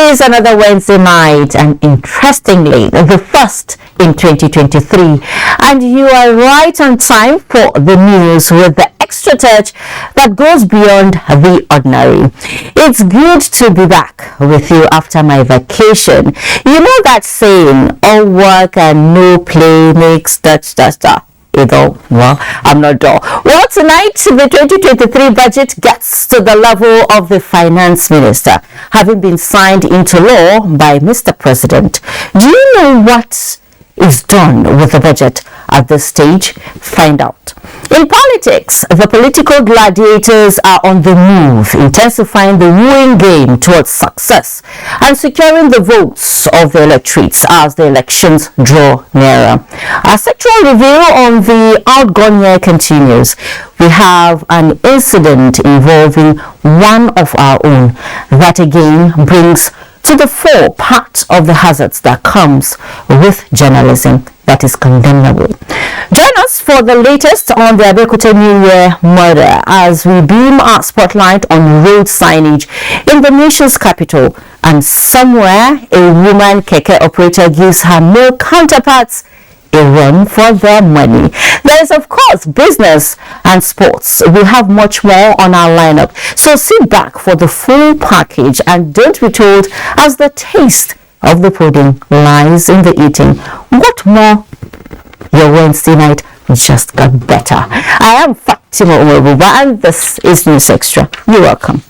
is another Wednesday night, and interestingly, the first in 2023. And you are right on time for the news with the extra touch that goes beyond the ordinary. It's good to be back with you after my vacation. You know that saying, all work and no play makes well, I'm not dull. Well, tonight, the 2023 budget gets to the level of the finance minister, having been signed into law by Mr. President. Do you know what is done with the budget at this stage? Find out. In politics, the political gladiators are on the move, intensifying the wooing game towards success and securing the votes of the electorates as the elections draw nearer. Our sectoral review on the outgone year continues. We have an incident involving one of our own that again brings to the fore part of the hazards that comes with journalism that is condemnable. Join us for the latest on the Abeokuta New Year murder as we beam our spotlight on road signage in the nation's capital, and somewhere a woman keke operator gives her male counterparts a run for their money. There is, of course, business and sports. We have much more on our lineup, so sit back for the full package and don't be told as the taste of the pudding lies in the eating. What more? Your Wednesday night just got better. I am Fatima Umar Buba, and this is News Extra. You're welcome.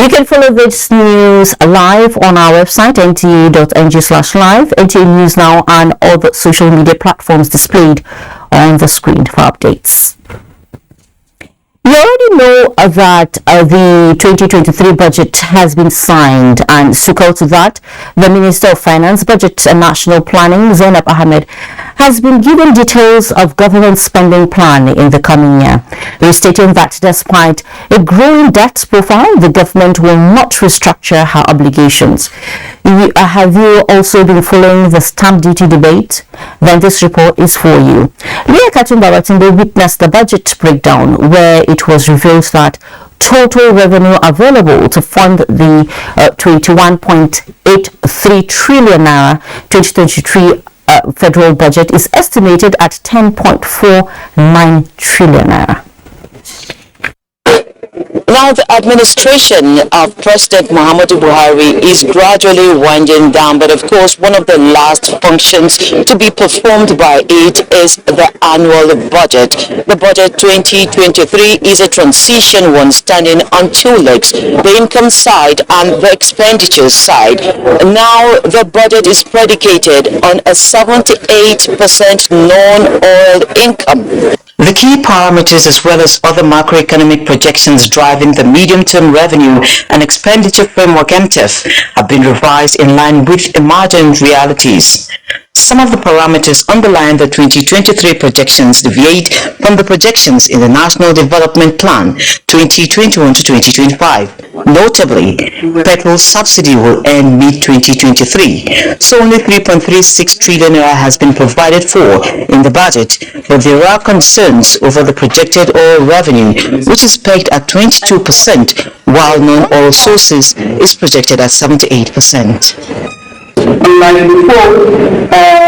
You can follow this news live on our website, nta.ng/live, NTA News Now, and all the social media platforms displayed on the screen for updates. You already know that the 2023 budget has been signed, and sequel to that, the Minister of Finance, Budget and National Planning, Zainab Ahmed, has been given details of government spending plan in the coming year, stating that despite a growing debt profile, the government will not restructure her obligations. Have you also been following the stamp duty debate? Then this report is for you. Leah Katumba witnessed the budget breakdown, where it was revealed that total revenue available to fund the 21.83 trillion naira 2023 federal budget is estimated at 10.49 trillion naira. Now, the administration of President Muhammadu Buhari is gradually winding down, but of course, one of the last functions to be performed by it is the annual budget. The budget 2023 is a transition one standing on two legs, the income side and the expenditures side. Now, the budget is predicated on a 78% non-oil income. The key parameters as well as other macroeconomic projections driving the medium-term revenue and expenditure framework MTEF have been revised in line with emergent realities. Some of the parameters underlying the 2023 projections deviate from the projections in the National Development Plan 2021 to 2025. Notably, petrol subsidy will end mid-2023, so only 3.36 trillion naira has been provided for in the budget, but there are concerns over the projected oil revenue, which is pegged at 22%, while non-oil sources is projected at 78%. Unlike before,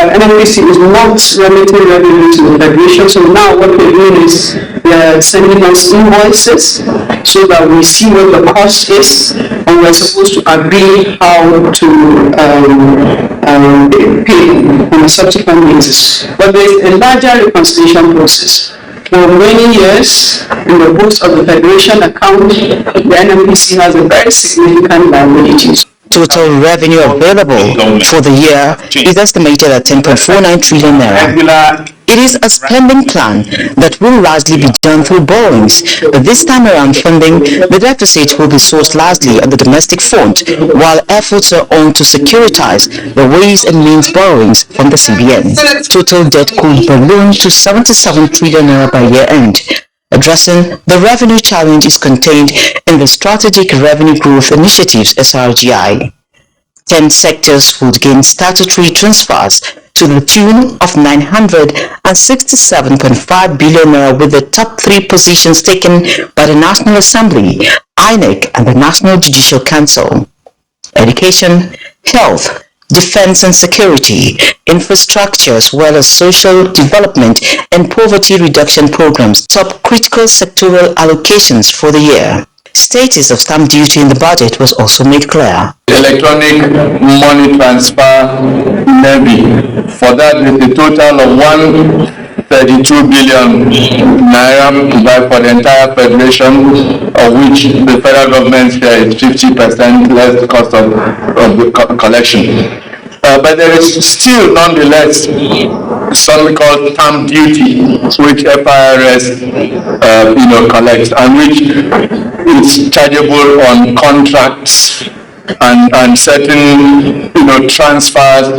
NNPC is not remitting revenue to the Federation, so now what we're doing is they're sending us invoices so that we see what the cost is, and we're supposed to agree how to pay on a subsequent basis. But there's a larger reconciliation process. For many years, in the books of the Federation account, the NNPC has a very significant liability. Total revenue available for the year is estimated at 10.49 trillion naira. It is a spending plan that will largely be done through borrowings, but this time around funding, the deficit will be sourced largely on the domestic front, while efforts are on to securitize the ways and means borrowings from the CBN. Total debt could balloon to 77 trillion naira by year end. Addressing the revenue challenge is contained in the Strategic Revenue Growth Initiatives (SRGI). 10 sectors would gain statutory transfers to the tune of 967.5 billion naira, with the top three positions taken by the National Assembly, INEC, and the National Judicial Council. Education, health, defense and security, infrastructure, as well as social development and poverty reduction programs top critical sectoral allocations for the year. Status of stamp duty in the budget was also made clear. Electronic money transfer levy. For that, with a total of 132 billion naira provided for the entire federation, of which the federal government share is 50% less cost of the collection. But there is still, nonetheless, something called stamp duty, which FIRS, collects, and which is chargeable on contracts and certain, transfers of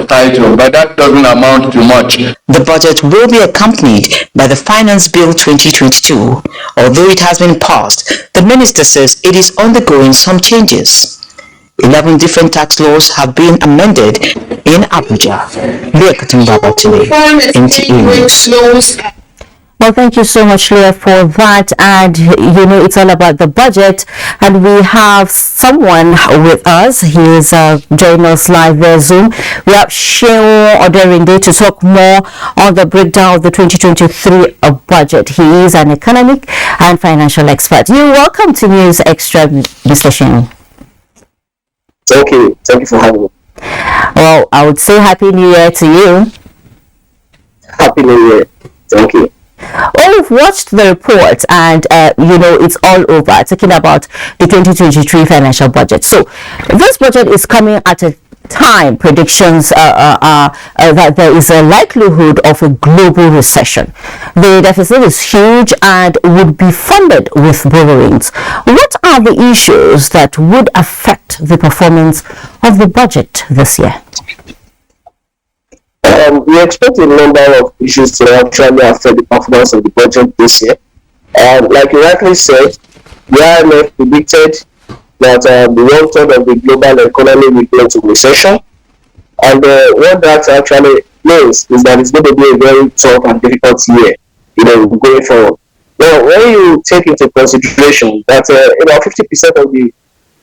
title. But that doesn't amount to much. The budget will be accompanied by the Finance Bill 2022. Although it has been passed, the minister says it is undergoing some changes. 11 different tax laws have been amended in Abuja. NTA. Well, thank you so much, Leah, for that. And, it's all about the budget. And we have someone with us. He is joining us live via Zoom. We have Shehu Oderinde to talk more on the breakdown of the 2023 budget. He is an economic and financial expert. You're welcome to News Extra, Mr. Shehu. Thank you for having me. Well, I would say Happy New Year to you. Happy New Year. Thank you. Well, we've watched the report and, it's all over, talking about the 2023 financial budget. So this budget is coming at a time predictions that there is a likelihood of a global recession. The deficit is huge and would be funded with borrowings. What are the issues that would affect the performance of the budget this year? We expect a number of issues to actually affect the performance of the budget this year. Like you rightly said, the IMF predicted that the 1/3 of the global economy will go into recession. And what that actually means is that it's going to be a very tough and difficult year, going forward. Now, when you take into consideration that 50% of the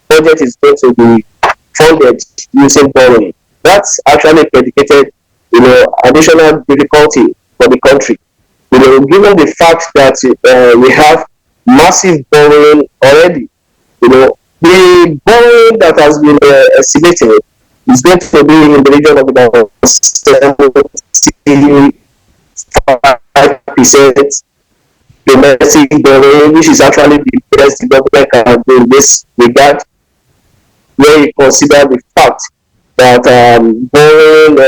budget is going to be funded using borrowing, that's actually predicated additional difficulty for the country. Given the fact that we have massive borrowing already, the borrowing that has been estimated is going to be in the region of about 75% domestic borrowing, which is actually the best the government can do in this regard, where you consider the fact that borrowing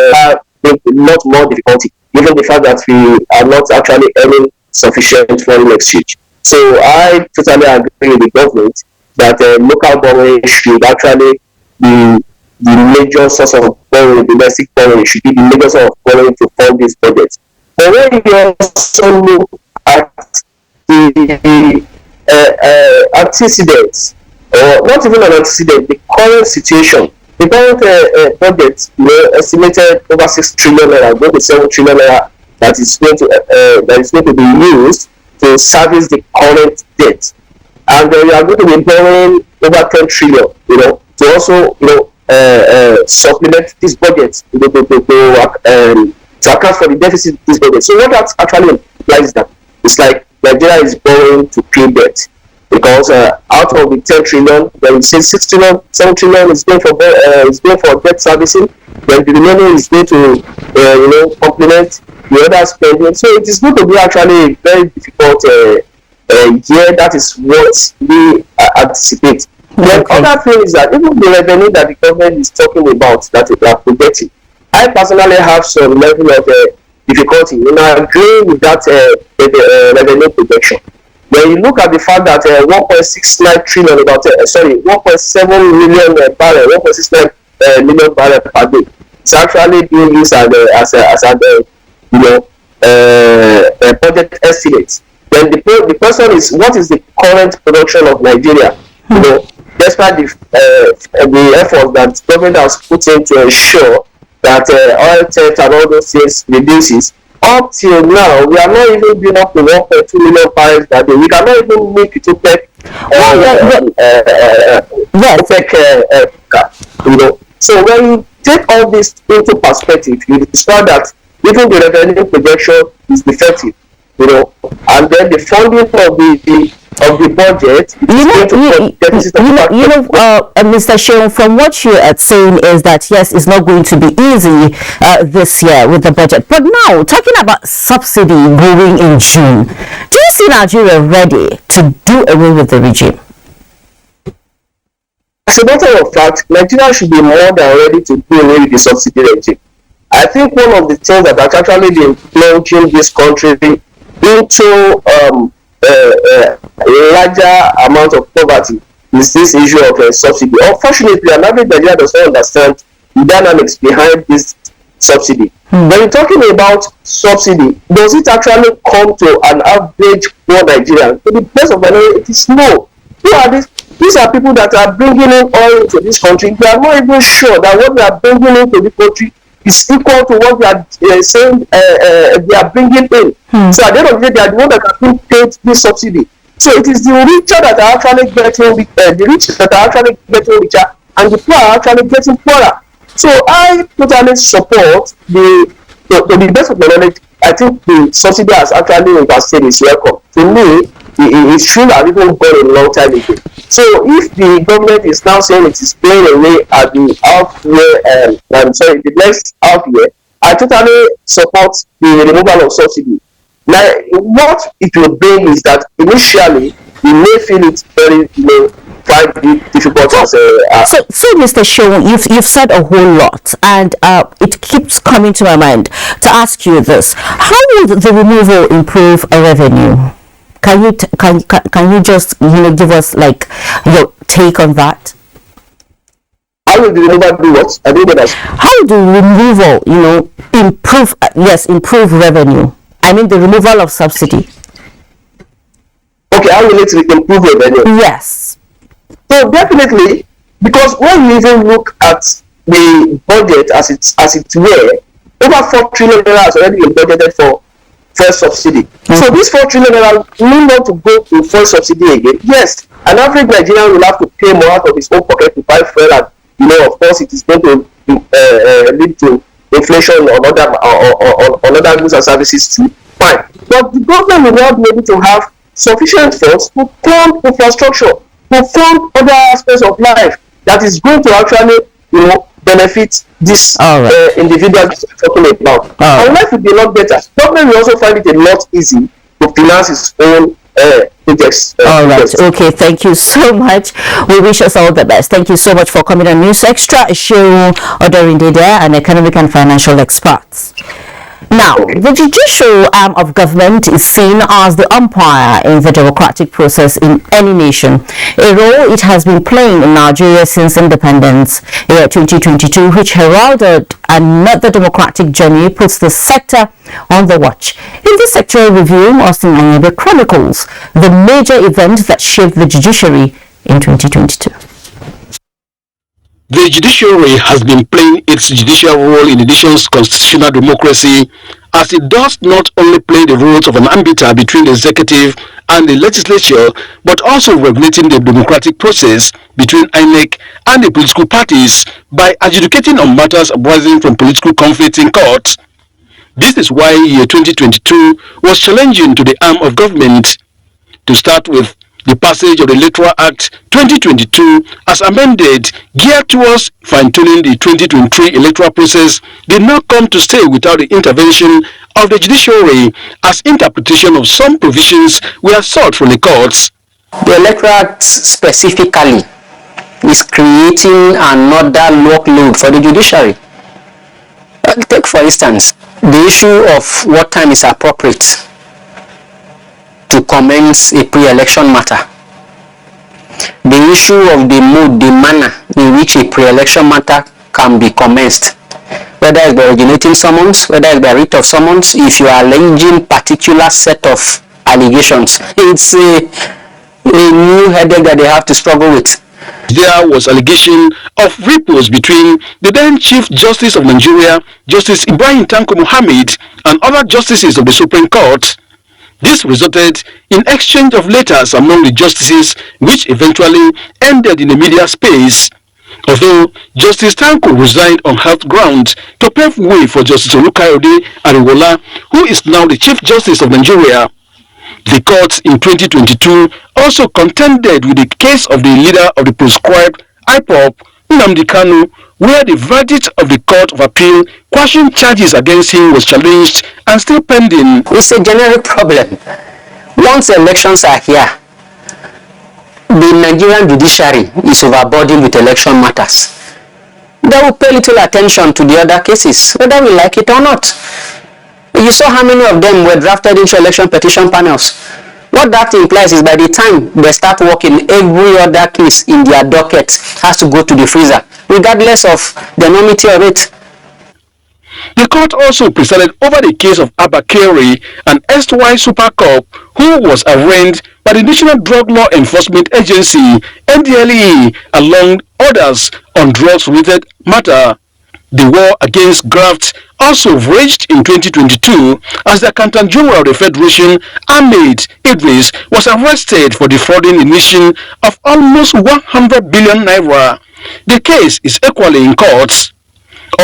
a lot more difficulty, given the fact that we are not actually earning sufficient foreign exchange. So I totally agree with the government that local borrowing should actually be the major source of borrowing. Domestic borrowing should be the major source of borrowing to fund this budget. But when you also look at the antecedents, or not even an antecedent, the current situation, the current budget, estimated over 6 trillion naira, going to 7 trillion naira that is going to be used to service the current debt, and we are going to be borrowing over 10 trillion, to also, supplement this budget to account for the deficit of this budget. So what that actually implies is that it's like Nigeria is borrowing to pay debt. Because out of the 10 trillion, then we say 6 trillion, 7 trillion is going for debt servicing. Then the remaining is going to complement the other spending. So it is going to be actually a very difficult year. That is what we anticipate. The other thing is that even the revenue that the government is talking about, that they are projecting, I personally have some level of difficulty in agreeing with that revenue projection. When you look at the fact that 1.69 trillion, 1.7 million barrel, 1.69 million barrel per day, it's actually being used as a budget estimate. Then the question is, what is the current production of Nigeria? Despite the effort that government has put in to ensure that oil theft and all those things reduces. Up till now, we are not even been up to 1.2 million barrels per day. We cannot even make it to OPEC. So when you take all this into perspective, you discover that even the revenue projection is defective, and then the funding of the budget. Mr. Sheon, from what you are saying is that yes, it's not going to be easy this year with the budget. But now, talking about subsidy going in June, do you see Nigeria ready to do away with the regime? As a matter of fact, Nigeria should be more than ready to do away with the subsidy regime. I think one of the things that has actually been plunging this country into a larger amount of poverty is this issue of subsidy. Unfortunately, an average Nigerian does not understand the dynamics behind this subsidy. When you're talking about subsidy, does it actually come to an average poor Nigerian? To the best of my knowledge, it is no. Who are these? These are people that are bringing in oil into this country. They are not even sure that what they are bringing into the country is equal to what they are saying they are bringing in. So at the end of the day, they are the ones that are being paid this subsidy. So it is the richer that are actually getting richer, and the poor are actually getting poorer. So I totally support to the best of my knowledge, I think the subsidy has actually overstayed its welcome. To me, it should have even gone a long time ago. So if the government is now saying it is going away at the the next half year, I totally support the removal of subsidy. Now, what it will bring is that initially we may feel it very quite difficult as So Mr. Sheon, you've said a whole lot, and it keeps coming to my mind to ask you this: how would the removal improve a revenue? Can you just give us like your take on that? How will the removal do what? I didn't get that. How do removal improve revenue? I mean the removal of subsidy. Okay, how will it improve revenue? Yes. So definitely, because when you even look at the budget as it were, over 4 trillion has already been budgeted for first subsidy. So this 4 trillion need not to go to first subsidy again. Yes, an average Nigerian will have to pay more out of his own pocket to buy fuel, and of course it is going to lead to inflation on other goods and services too. Fine, but the government will not be able to have sufficient funds to fund infrastructure, to fund other aspects of life that is going to actually benefit this individual talking about. And life would be a lot better. Government will also find it a lot easy to finance its own projects. All right. Okay. Thank you so much. We wish us all the best. Thank you so much for coming on News Extra. Sheon Odorinde, an economic and financial expert. Now, the judicial arm of government is seen as the umpire in the democratic process in any nation, a role it has been playing in Nigeria since independence. Year 2022, which heralded another democratic journey, puts the sector on the watch. In this sectoral review, Austin Anyebe chronicles the major event that shaped the judiciary in 2022. The judiciary has been playing its judicial role in the nation's constitutional democracy, as it does not only play the roles of an arbiter between the executive and the legislature, but also regulating the democratic process between INEC and the political parties by adjudicating on matters arising from political conflicts in court. This is why year 2022 was challenging to the arm of government. To start with, the passage of the Electoral Act 2022 as amended, geared towards fine-tuning the 2023 electoral process, did not come to stay without the intervention of the judiciary, as interpretation of some provisions were sought from the courts. The Electoral Act specifically is creating another workload for the judiciary. Take for instance the issue of what time is appropriate to commence a pre-election matter. The issue of the mood, the manner in which a pre-election matter can be commenced, whether it's by originating summons, whether it's by writ of summons. If you are alleging particular set of allegations, it's a new headache that they have to struggle with. There was allegation of ripples between the then Chief Justice of Nigeria, Justice Ibrahim Tanko Muhammad, and other justices of the Supreme Court. This resulted in exchange of letters among the justices, which eventually ended in the media space. Although Justice Tanko resigned on health grounds to pave way for Justice Olukayode Ariwola, who is now the Chief Justice of Nigeria. The court in 2022 also contended with the case of the leader of the proscribed IPOB, Nnamdi Kanu, where the verdict of the Court of Appeal quashing charges against him was challenged and still pending. It's a generic problem. Once elections are here, the Nigerian judiciary is overburdened with election matters. They will pay little attention to the other cases, whether we like it or not. You saw how many of them were drafted into election petition panels. What that implies is by the time they start working, every other case in their docket has to go to the freezer, regardless of the enormity of it. The court also presided over the case of Abba Kyari, an erstwhile Super Cop who was arraigned by the National Drug Law Enforcement Agency, NTA, along others on drugs-related matter. The war against graft also raged in 2022 as the Accountant General of the Federation, Ahmed Idris, was arrested for defrauding the nation of almost 100 billion naira. The case is equally in court.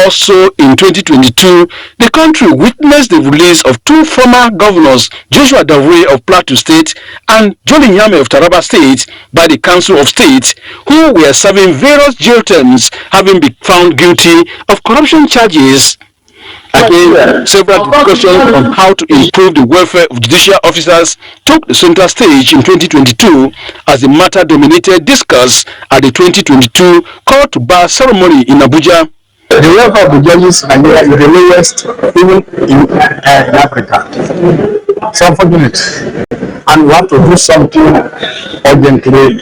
Also in 2022, the country witnessed the release of two former governors, Joshua Dare of Plateau State and Jolly Nyame of Taraba State, by the Council of State, who were serving various jail terms, having been found guilty of corruption charges. Again, several discussions on how to improve the welfare of judicial officers took the center stage in 2022 as the matter dominated discourse at the 2022 Court to Bar ceremony in Abuja. The welfare of the judges in Nigeria is the lowest even in Africa. It's unfortunate. And we have to do something urgently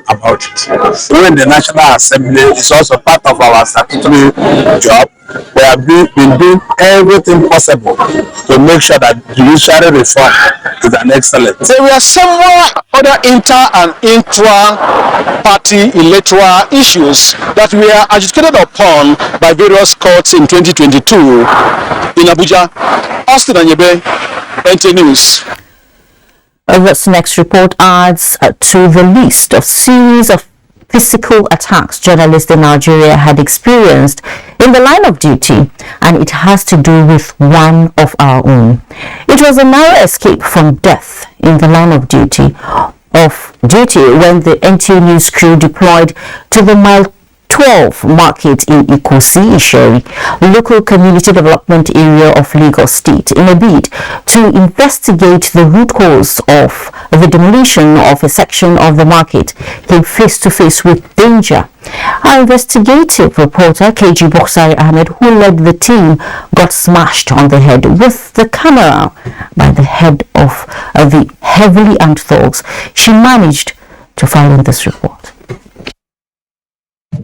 about it. Even the National Assembly is also part of our statutory job. We have been doing everything possible to make sure that judiciary reform is an excellent. There were several other inter and intra-party electoral issues that were agitated upon by various courts in 2022. In Abuja, Austin Anyebe, NTA News. This next report adds to the list of series of physical attacks journalists in Nigeria had experienced in the line of duty, and it has to do with one of our own. It was a narrow escape from death in the line of duty when the NTA news crew deployed to the Mile 12 market in Ikosi, Isheri, local community development area of Lagos State, in a bid to investigate the root cause of the demolition of a section of the market, came face to face with danger. Our investigative reporter, KG Boksari Ahmed, who led the team, got smashed on the head with the camera by the head of the heavily armed thugs. She managed to file in this report.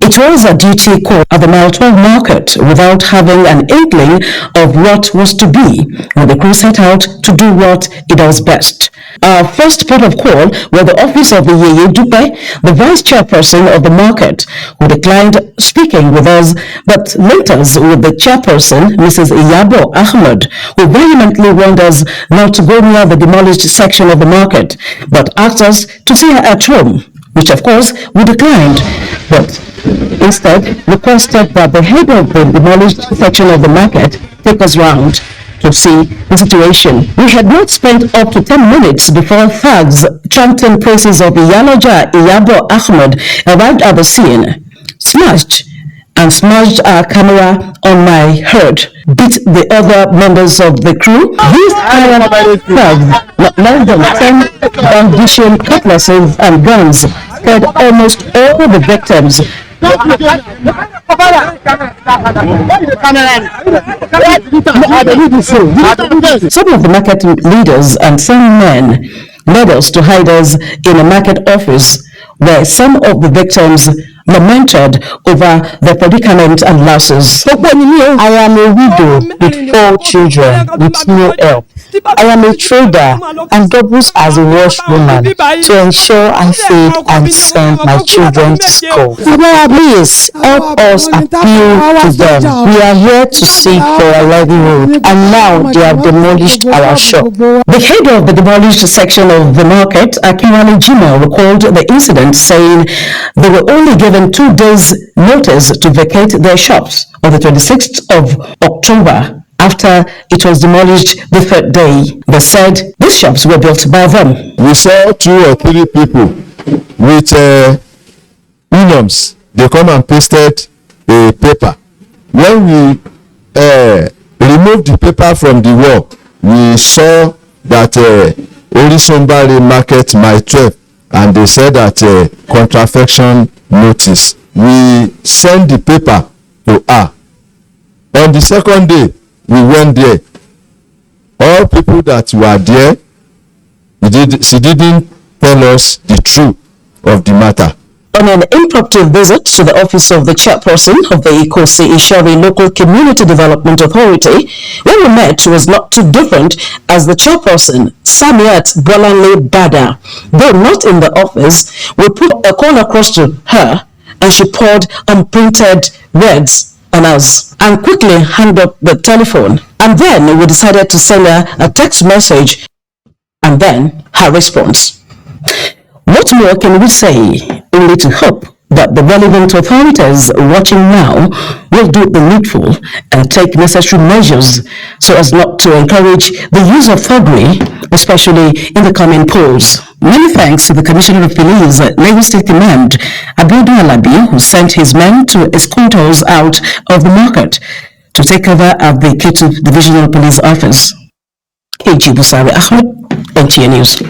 It was a duty call at the Mile 12 market without having an inkling of what was to be when the crew set out to do what it does best. Our first port of call was the office of the Yeye Dupe, the vice chairperson of the market, who declined speaking with us, but later with the chairperson, Mrs. Iyabo Ahmed, who vehemently warned us not to go near the demolished section of the market, but asked us to see her at home, which of course we declined, but instead requested that the head of the demolished section of the market take us round to see the situation. We had not spent up to 10 minutes before thugs chanting praises of Iyaloja Iyabo Ahmed arrived at the scene, smashed our camera on my head, beat the other members of the crew, used iron thugs, not less than 10 Judicial cutlasses and guns, scared almost all the victims. Some of the market leaders and some men led us to hide us in a market office where some of the victims lamented over their predicament and losses. I am a widow with 4 children with no help. I am a trader and doubles as a washwoman to ensure I feed and send my children to school. Please help us appeal to them. We are here to seek for a livelihood, and now they have demolished our shop. The head of the demolished section of the market, Akinwale Jimoh, recalled the incident, saying they were only given 2 days' notice to vacate their shops on the 26th of October. After it was demolished the 3rd day, they said these shops were built by them. We saw 2 or 3 people with unions. They come and pasted a paper. When we removed the paper from the wall, we saw that Orisunbari market my 12, and they said that contravention notice. We sent the paper to her. On the 2nd day, we went there. All people that were there, she didn't tell us the truth of the matter. On an impromptu visit to the office of the chairperson of the Ikosi Ishori Local Community Development Authority, what we met was not too different as the chairperson, Samiat Bolanle Bada. Though not in the office, we put a call across to her and she poured unprinted words on us and quickly hung up the telephone. And then we decided to send her a text message and then her response. What more can we say? Only to hope that the relevant authorities watching now will do the needful and take necessary measures so as not to encourage the use of thuggery, especially in the coming polls. Many thanks to the Commissioner of Police, Lagos State Command, Abiodun Alabi, who sent his men to escort us out of the market to take cover at the Ketu Divisional Police Office. KG Busari Ahmed, NTA News.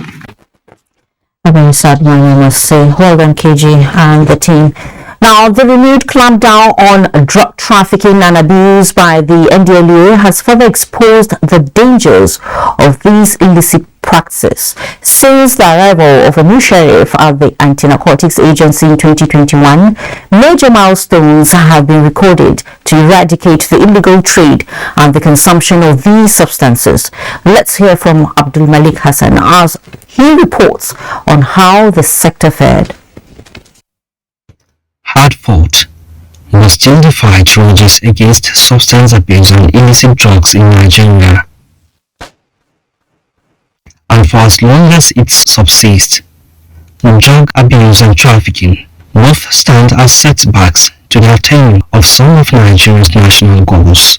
A very sad one, I must say. Well done, KG and the team. Now, the renewed clampdown on drug trafficking and abuse by the NDLEA has further exposed the dangers of these illicit practices. Since the arrival of a new sheriff at the Anti-Narcotics Agency in 2021, major milestones have been recorded to eradicate the illegal trade and the consumption of these substances. Let's hear from Abdul Malik Hassan as he reports on how the sector fared. Hard-fought, but still the fight rages against substance abuse and illicit drugs in Nigeria. And for as long as it subsists, drug abuse and trafficking both stand as setbacks to the attainment of some of Nigeria's national goals.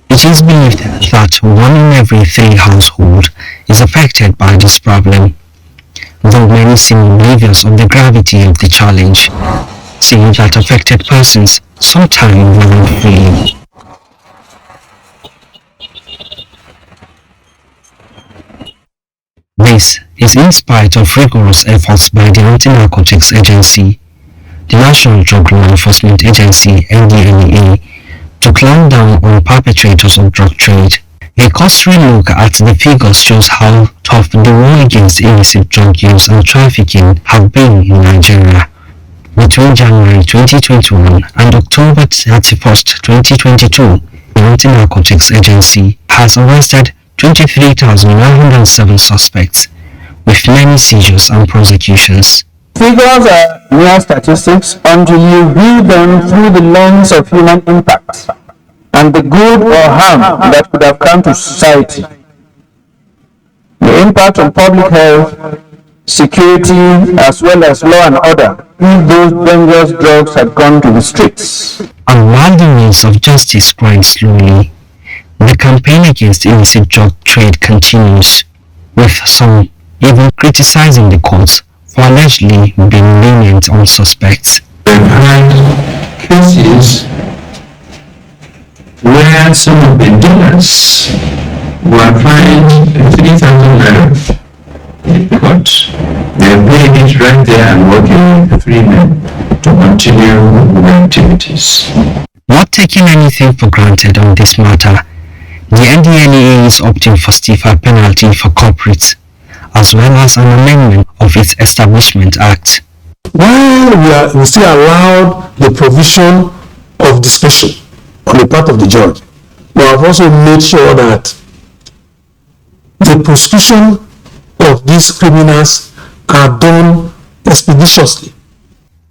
It is believed that 1 in every 3 households is affected by this problem, though many seem oblivious of the gravity of the challenge, saying that affected persons sometimes run free. This is in spite of rigorous efforts by the Anti-Narcotics Agency, the National Drug Law Enforcement Agency (NDLEA), to clamp down on perpetrators of drug trade. A cursory look at the figures shows how tough the war against illicit drug use and trafficking have been in Nigeria. Between January 2021 and October 31st, 2022, the Anti-Narcotics Agency has arrested 23,907 suspects, with many seizures and prosecutions. Figures are mere statistics until you view them through the lens of human impact and the good or harm that could have come to society. The impact on public health, security, as well as law and order if those dangerous drugs had gone to the streets. And while the wheels of justice grind slowly, the campaign against illicit drug trade continues, with some even criticizing the courts for allegedly being lenient on suspects. We've had cases where some of the dealers were fined 3,000 naira in court. They're paying it right there and working with 3 men to continue with activities. Not taking anything for granted on this matter, the NDLEA is opting for stiffer penalty for culprits, as well as an amendment of its Establishment Act. While we still allowed the provision of discretion on the part of the judge, we have also made sure that the prosecution of these criminals are done expeditiously.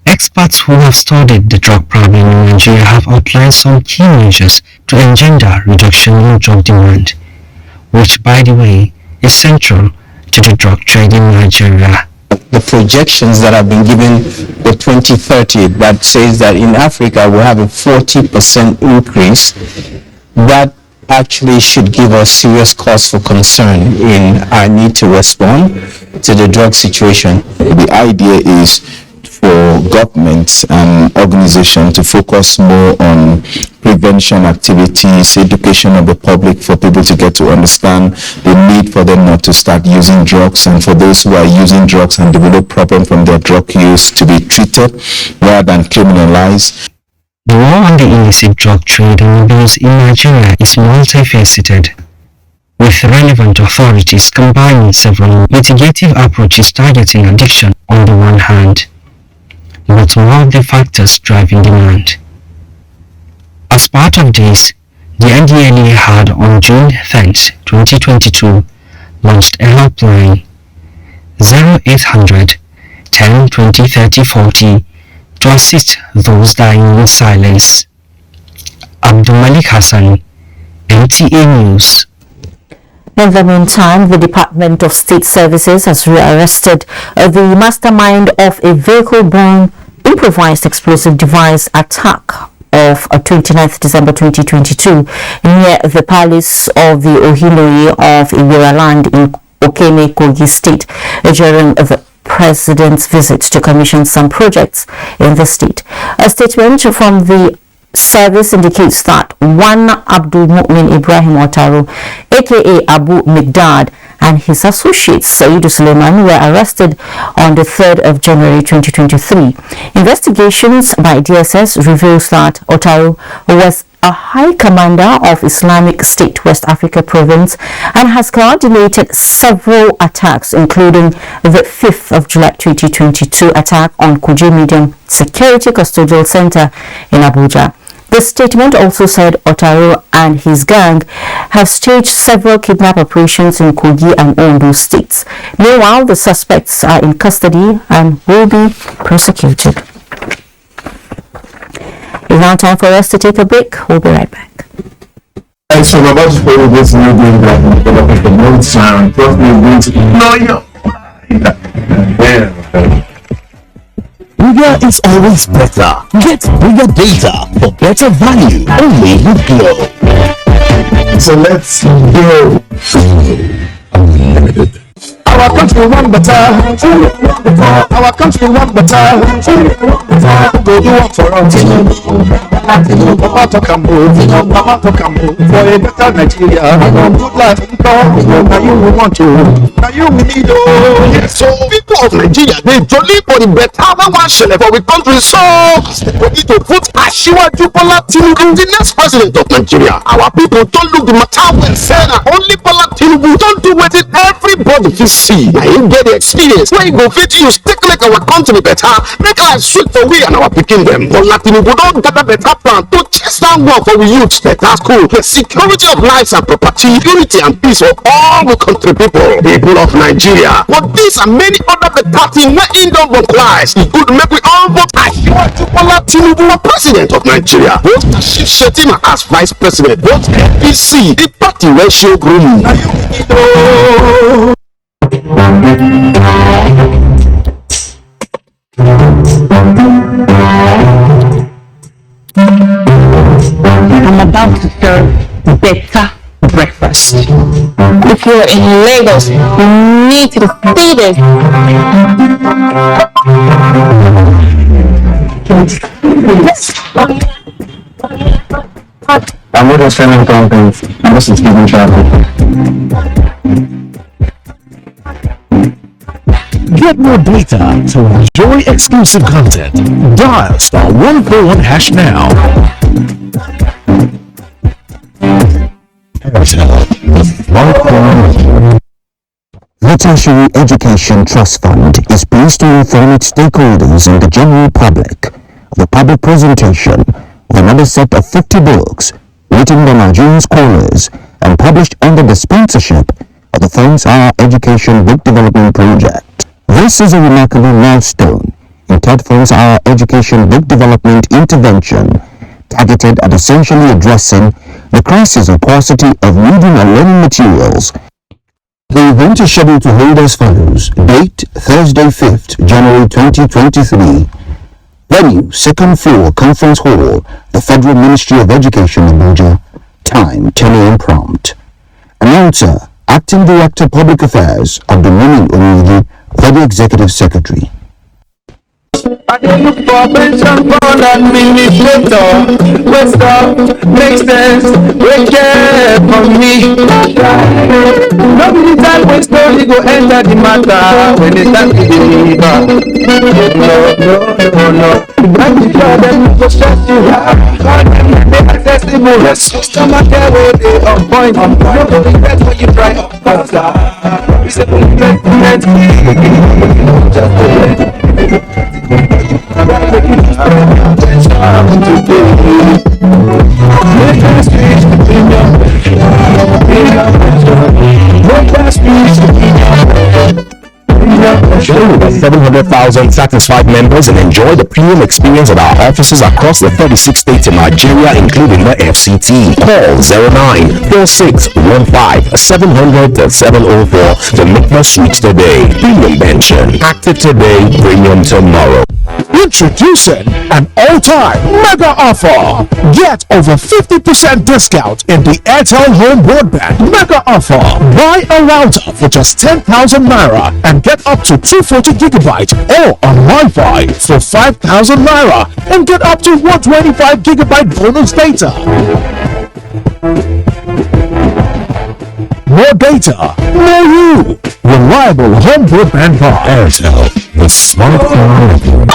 Experts who have studied the drug problem in Nigeria have outlined some key measures to engender reduction in drug demand, which, by the way, is central to the drug trade in Nigeria. The projections that have been given for 2030 that says that in Africa we'll have a 40% increase, that actually should give us serious cause for concern in our need to respond to the drug situation. The idea is for governments and organizations to focus more on prevention activities, education of the public for people to get to understand the need for them not to start using drugs, and for those who are using drugs and develop problem from their drug use to be treated rather than criminalized. The war on the illicit drug trade and abuse in Nigeria is multifaceted, with relevant authorities combining several mitigative approaches targeting addiction on the one hand, but more of the factors driving demand. As part of this, the NTA had on June 10, 2022, launched a helpline 0800 10 20 30 40 to assist those dying in silence. Abdul Malik Hassan, NTA News. In the meantime, the Department of State Services has rearrested the mastermind of a vehicle-borne improvised explosive device attack of 29th December 2022 near the palace of the Ohinoyi of Iwiraland in Okene, Kogi State during the President's visit to commission some projects in the state. A statement from the service indicates that one Abdul Mu'min Ibrahim Otaru, aka Abu Migdad, and his associates Saeed Suleiman were arrested on the 3rd of January 2023. Investigations by DSS reveals that Otaru was a high commander of Islamic State West Africa province and has coordinated several attacks, including the 5th of July 2022 attack on Kuje Medium Security Custodial Center in Abuja. The statement also said Otaru and his gang have staged several kidnap operations in Kogi and Ondo states. Meanwhile, the suspects are in custody and will be prosecuted. It's now time for us to take a break. We'll be right back. And so we're about to follow this new game that developing the most sound. Trust me, going to blow your mind. Bigger is always better. Get bigger data for better value only with Glow. So let's go. Unlimited. Our country want better. Our country want better. Go do work for us. Mama talk and move. Mama talk and move for a better Nigeria. Good life income. Now you want to. Now you need to. Yes, so people of Nigeria, they jolly for the better. One shell for we country, so we need to put Asiwaju Bola Tinubu, the next president of Nigeria. Our people don't look the matter well said. Only Bola Tinubu don't do what it everybody can see. Now you get the experience. Where you go fit you stick make our country better. Make life sweet for we and our picking them. Bola Tinubu don't get a better plan to chase down work for we youth. Better school, the security of lives and property, unity and peace for all the country people of Nigeria. But these and many other better things where in don't vocalize. It could make we all vote Asiwaju Bola Tinubu president of Nigeria. Vote Fatima as vice president. Vote APC, the party ratio groom. I'm about to serve better breakfast. If you're in Lagos, you need to see this. I'm with Australian companies. This is giving travel. Get more data to enjoy exclusive content. Dial *141# now. Airtel, the smartphone. Tertiary Education Trust Fund is pleased to inform its stakeholders and the general public of the public presentation of another set of 50 books written by Nigerian scholars and published under the sponsorship of the Funds Our Education Book Development Project. This is a remarkable milestone in Third Funds Our Education Book Development Intervention, targeted at essentially addressing the crisis of paucity of reading and learning materials. The event is scheduled to hold as follows. Date, Thursday 5th, January 2023. Venue, second floor, Conference Hall, the Federal Ministry of Education, Abuja. Time, 10 a.m. prompt. Announcer, Acting Director, Public Affairs, Abdulmumin Onidi, Federal Executive Secretary. I dey look for pension fund administrator, wey stop, make sense, wey care for me. No be the time wey story go enter the matter when it's time to deliver. No. When you tell them go stress you out, call them dey accessible. Customer care wey dey on point. No go regret when you try up faster. We say investment, just do it. Join over 700,000 satisfied members and enjoy the premium experience at our offices across the 36 states in Nigeria, including the FCT. Call 09-4615-700-704 to make the switch today. Premium pension. Active today, premium tomorrow. Introducing an all-time mega offer. Get over 50% discount in the Airtel Home Broadband mega offer. Buy a router for just 10,000 naira and get up to 240 gigabyte or on Wi-Fi for 5,000 naira and get up to 125 gigabyte bonus data. More data, more you. Reliable home broadband by Airtel, the smartphone.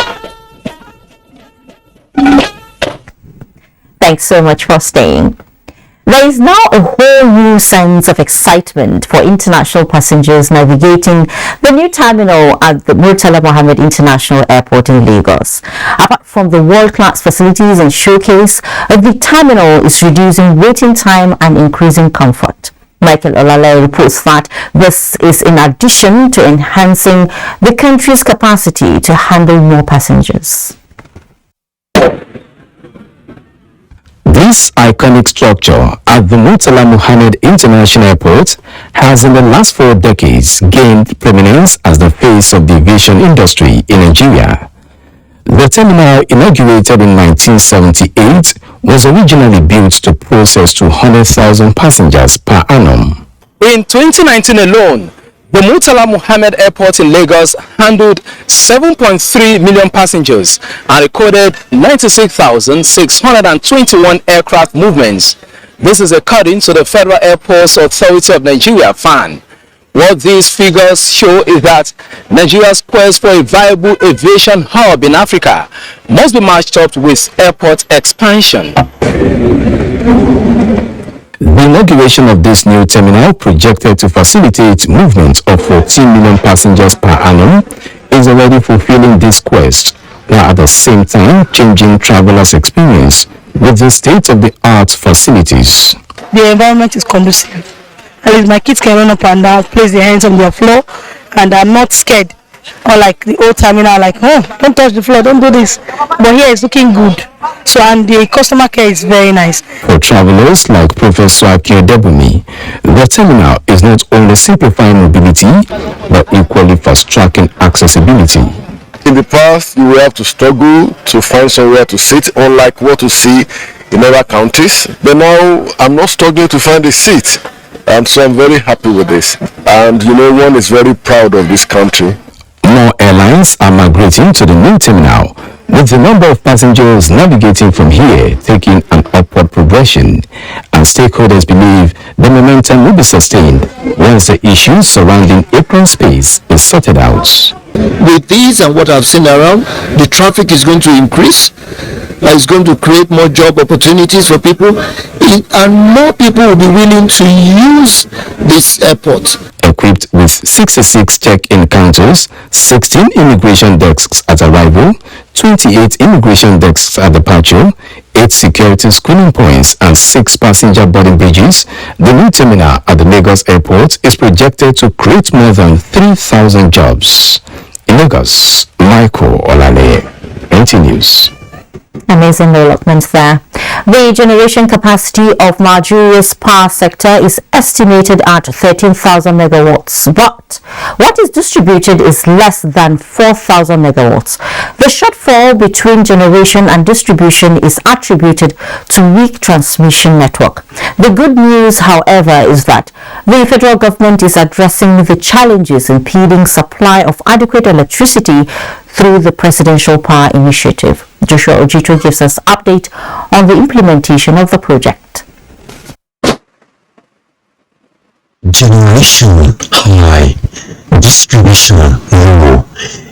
Thanks so much for staying. There is now a whole new sense of excitement for international passengers navigating the new terminal at the Murtala Mohammed International Airport in Lagos. Apart from the world-class facilities and showcase, the terminal is reducing waiting time and increasing comfort. Michael Olale reports that this is in addition to enhancing the country's capacity to handle more passengers. This iconic structure at the Murtala Mohammed International Airport has in the last 4 decades gained prominence as the face of the aviation industry in Nigeria. The terminal, inaugurated in 1978, was originally built to process 200,000 passengers per annum. In 2019 alone, the Murtala Mohammed Airport in Lagos handled 7.3 million passengers and recorded 96,621 aircraft movements. This is according to the Federal Airports Authority of Nigeria, FAN. What these figures show is that Nigeria's quest for a viable aviation hub in Africa must be matched up with airport expansion. The inauguration of this new terminal, projected to facilitate movement of 14 million passengers per annum, is already fulfilling this quest, while at the same time changing travelers' experience with the state-of-the-art facilities. The environment is conducive. At least my kids can run up and down, place their hands on their floor, and I'm not scared. Or like the old terminal, like, oh, don't touch the floor, don't do this. But here it's looking good. So, and the customer care is very nice. For travelers like Professor Akiodebumi, the terminal is not only simplifying mobility, but equally fast-tracking accessibility. In the past, you will have to struggle to find somewhere to sit, unlike what you see in other counties. But now, I'm not struggling to find a seat. And so I'm very happy with this. And you know, one is very proud of this country. More airlines are migrating to the new terminal, with the number of passengers navigating from here taking an upward progression. and stakeholders believe the momentum will be sustained once the issues surrounding apron space is sorted out. With this and what I've seen around, the traffic is going to increase. It's going to create more job opportunities for people, and more people will be willing to use this airport. Equipped with 66 check-in counters, 16 immigration desks at arrival, 28 immigration desks at departure, 8 security screening points and 6 passenger boarding bridges, the new terminal at the Lagos airport is projected to create more than 3,000 jobs. In Lagos, Michael Olale, NTA News. Amazing developments there. The generation capacity of Nigeria's power sector is estimated at 13,000 megawatts, but what is distributed is less than 4,000 megawatts. The shortfall between generation and distribution is attributed to weak transmission network. The good news, however, is that the federal government is addressing the challenges impeding supply of adequate electricity through the Presidential Power Initiative. Joshua Ojito gives us update on the implementation of the project. Generation high, distribution low.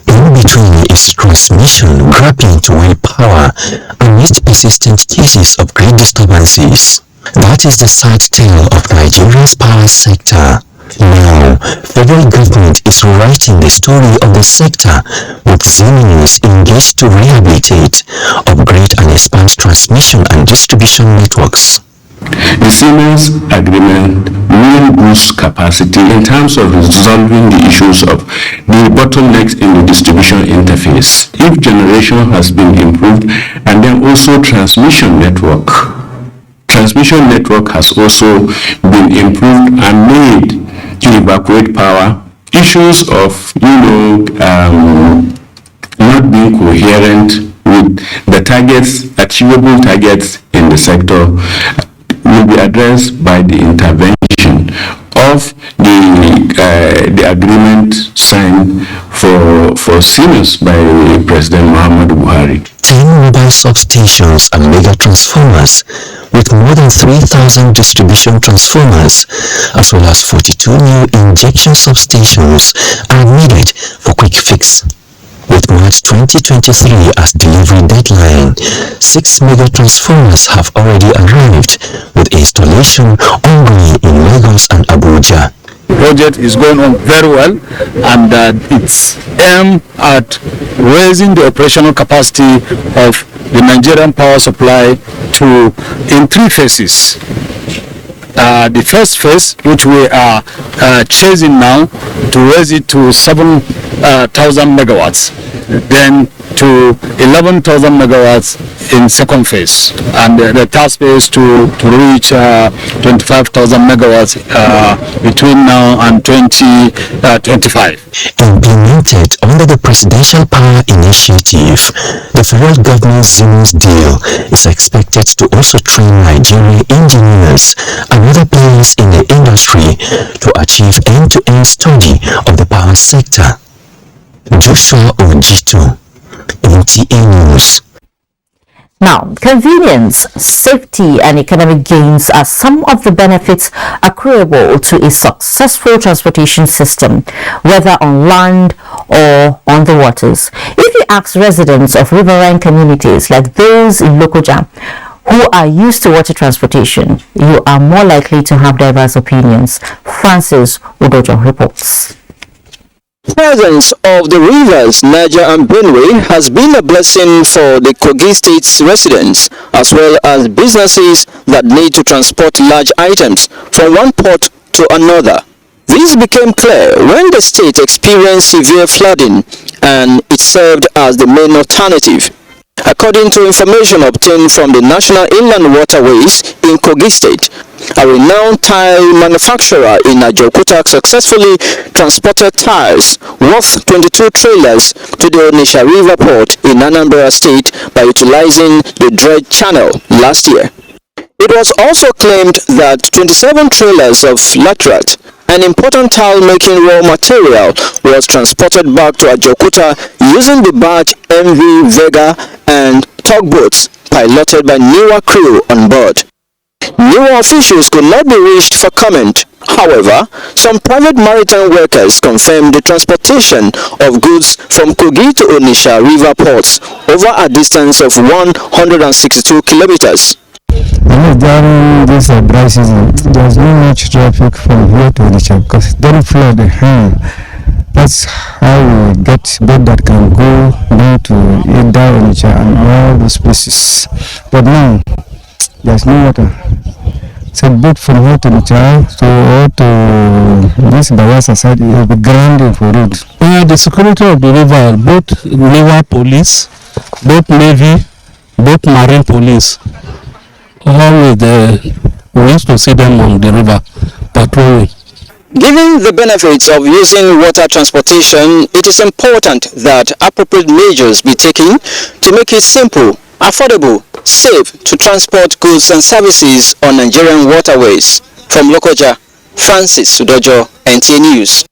In between is transmission grappling to wield power amidst persistent cases of grid disturbances. That is the sad tale of Nigeria's power sector. Now, federal government is rewriting the story of the sector with Siemens engaged to rehabilitate, upgrade and expand transmission and distribution networks. The Siemens agreement will boost capacity in terms of resolving the issues of the bottlenecks in the distribution interface. If generation has been improved, and then also transmission network has also been improved and made to evacuate power. Issues of not being coherent with the targets, achievable targets in the sector will be addressed by the intervention of the agreement signed for Siemens by President Muhammadu Buhari. 10 mobile substations and mega transformers with more than 3,000 distribution transformers, as well as 42 new injection substations are needed for quick fix. With March 2023 as delivery deadline, 6 mega transformers have already arrived, with installation ongoing in Lagos and Abuja. The project is going on very well, and it's aimed at raising the operational capacity of the Nigerian power supply in 3 phases. The first phase, which we are chasing now, to raise it to 7,000 megawatts, then to 11,000 megawatts in second phase, and the third phase to reach 25,000 megawatts between now and 2025. Implemented under the Presidential Power Initiative, the federal government's Siemens deal is expected to also train Nigerian engineers and other players in the industry to achieve end-to-end study of the power sector. Joshua Ojito, NTA News. Now, convenience, safety and economic gains are some of the benefits accruable to a successful transportation system, whether on land or on the waters. If you ask residents of riverine communities like those in Lokoja who are used to water transportation, you are more likely to have diverse opinions. Francis Udojo reports. Presence of the rivers Niger and Benue has been a blessing for the Kogi State's residents as well as businesses that need to transport large items from one port to another. This became clear when the state experienced severe flooding and it served as the main alternative. According to information obtained from the National Inland Waterways in Kogi State, a renowned tile manufacturer in Ajokuta successfully transported tiles worth 22 trailers to the Onitsha River Port in Anambra State by utilizing the dredge channel last year. It was also claimed that 27 trailers of laterite, an important tile-making raw material, was transported back to Ajokuta using the barge MV Vega and tugboats piloted by newer crew on board. New officials could not be reached for comment. However, some private maritime workers confirmed the transportation of goods from Kogi to Onitsha river ports over a distance of 162 kilometers. During this dry season, there's not much traffic from here to Onitsha because don't flood. That's how we get boat that can go down to either Onitsha and all those places. But now, there's no water. So boat from here to Onitsha to this Bayelsa side will be grinding for road. The security of the river, both river police, both navy, both marine police, all with we used to see them on the river patrolling. Given the benefits of using water transportation, it is important that appropriate measures be taken to make it simple, affordable, safe to transport goods and services on Nigerian waterways. From Lokoja, Francis Sudojo, NTA News.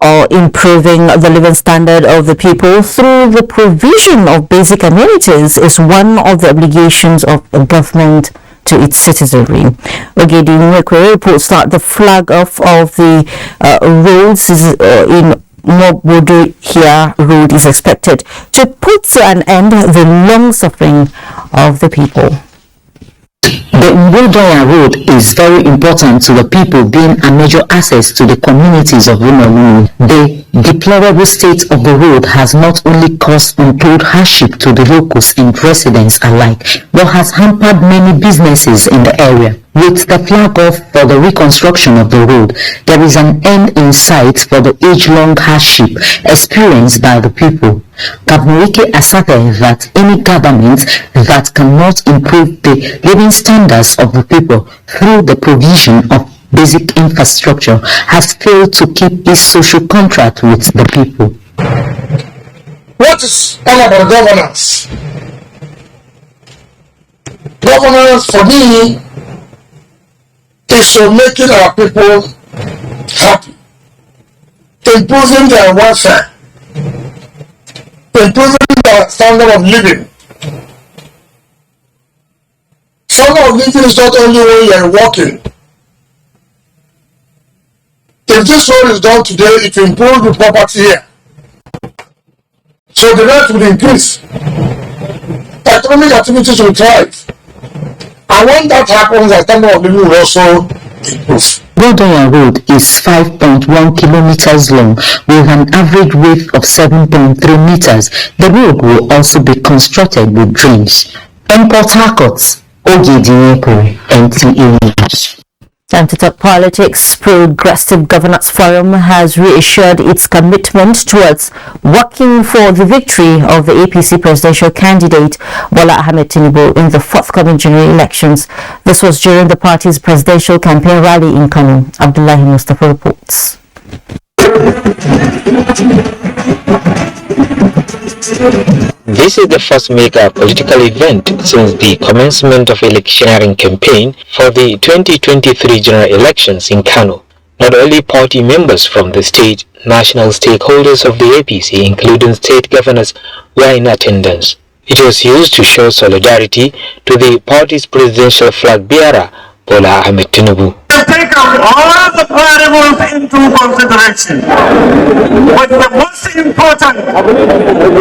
Or improving the living standard of the people through the provision of basic amenities is one of the obligations of the government to its citizenry. Ogedi Nwekwe reports that the flag off of the roads is, in Mobodo here road is expected to put to an end the long suffering of the people. The Mbodoya Road is very important to the people, being a major access to the communities of Umar. The deplorable state of the road has not only caused untold hardship to the locals and residents alike, but has hampered many businesses in the area. With the flag off for the reconstruction of the road, there is an end in sight for the age-long hardship experienced by the people. Governor Wike asserted that any government that cannot improve the living standards of the people through the provision of basic infrastructure has failed to keep its social contract with the people. What is all about governance? Governance for me is to making our people happy, improving their welfare, improving their standard of living. Standard of living is not only when you are working. If this road is done today, it will improve the property here. So the rent will increase. Economic activities will thrive. And when that happens, the standard of living will also improve. Mbodoya Road is 5.1 kilometers long with an average width of 7.3 meters. The road will also be constructed with drains. In Port Harcourt, Ogedi Nwekwe, NTA News. Time to talk politics. Progressive Governance Forum has reassured its commitment towards working for the victory of the APC presidential candidate Bola Ahmed Tinubu in the forthcoming general elections. This was during the party's presidential campaign rally in Kano. Abdullahi Mustafa reports. This is the first mega political event since the commencement of electioneering campaign for the 2023 general elections in Kano. Not only party members from the state, national stakeholders of the APC, including state governors, were in attendance. It was used to show solidarity to the party's presidential flag bearer, Bola Ahmed Tinubu. Take all the variables into consideration, but the most important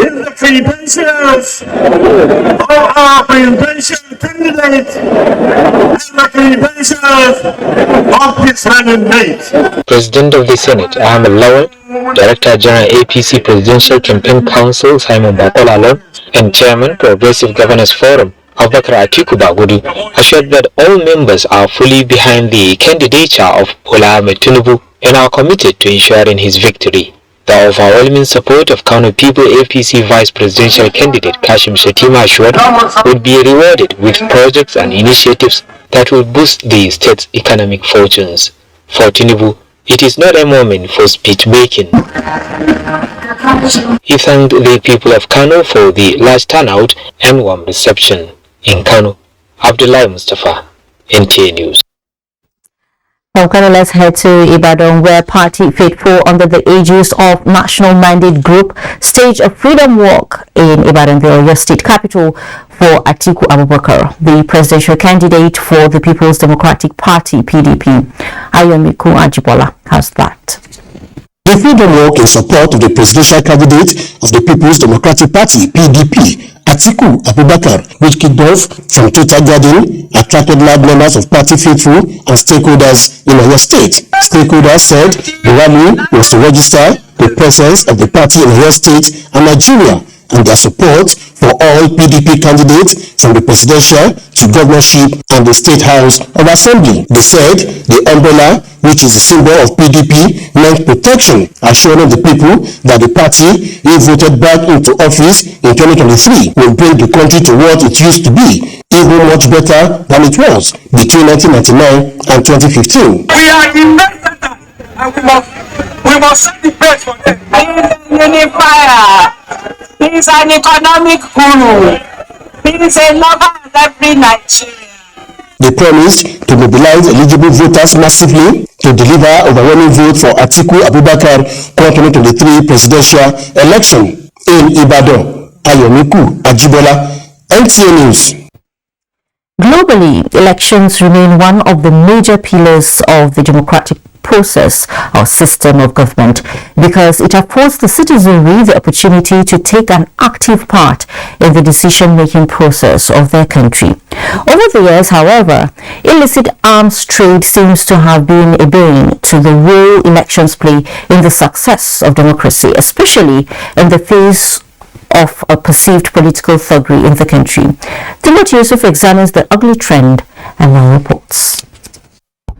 is the credentials of our presidential candidate and the credentials of his running mate. President of the Senate, Ahmed Lawal, Director General APC Presidential Campaign Council, Simon Bakolalo, and Chairman, Progressive Governance Forum, Abubakar Atiku Bagudu, assured that all members are fully behind the candidature of Bola Ahmed Tinubu and are committed to ensuring his victory. The overwhelming support of Kano People APC Vice Presidential candidate Kashim Shettima assured would be rewarded with projects and initiatives that will boost the state's economic fortunes. For Tinubu, it is not a moment for speech-making. He thanked the people of Kano for the large turnout and warm reception. In Kano, Abdullahi Mustafa, NTA News. From Kano, let's head to Ibadan, where party faithful under the aegis of National Mandate Group staged a freedom walk in Ibadan, the Oyo State capital, for Atiku Abubakar, the presidential candidate for the People's Democratic Party (PDP. Ayomiku Ajibola has that. The Freedom Walk in support of the presidential candidate of the People's Democratic Party (PDP), Atiku Abubakar, which kicked off from Total Garden, attracted large numbers of party faithful and stakeholders in Oyo State. Stakeholders said the rally was to register the presence of the party in Oyo State and Nigeria and their support for all PDP candidates from the presidential to governorship and the State House of Assembly. They said the umbrella, which is a symbol of PDP, meant protection, assuring the people that the party, if voted back into office in 2023, will bring the country to what it used to be, even much better than it was between 1999 and 2015. We are united and we must set the pace for them. He's a unifier. He's an economic guru. He's a lover of every Nigerian. They promised to mobilize eligible voters massively to deliver overwhelming vote for Atiku Abubakar 2023 presidential election in Ibadan. Ayomiku Ajibola, NTA News. Globally, elections remain one of the major pillars of the democratic process or system of government because it affords the citizenry the opportunity to take an active part in the decision-making process of their country. Over the years, however, illicit arms trade seems to have been a bane to the role elections play in the success of democracy, especially in the face of a perceived political thuggery in the country. Timothy Yusuf examines the ugly trend and now reports.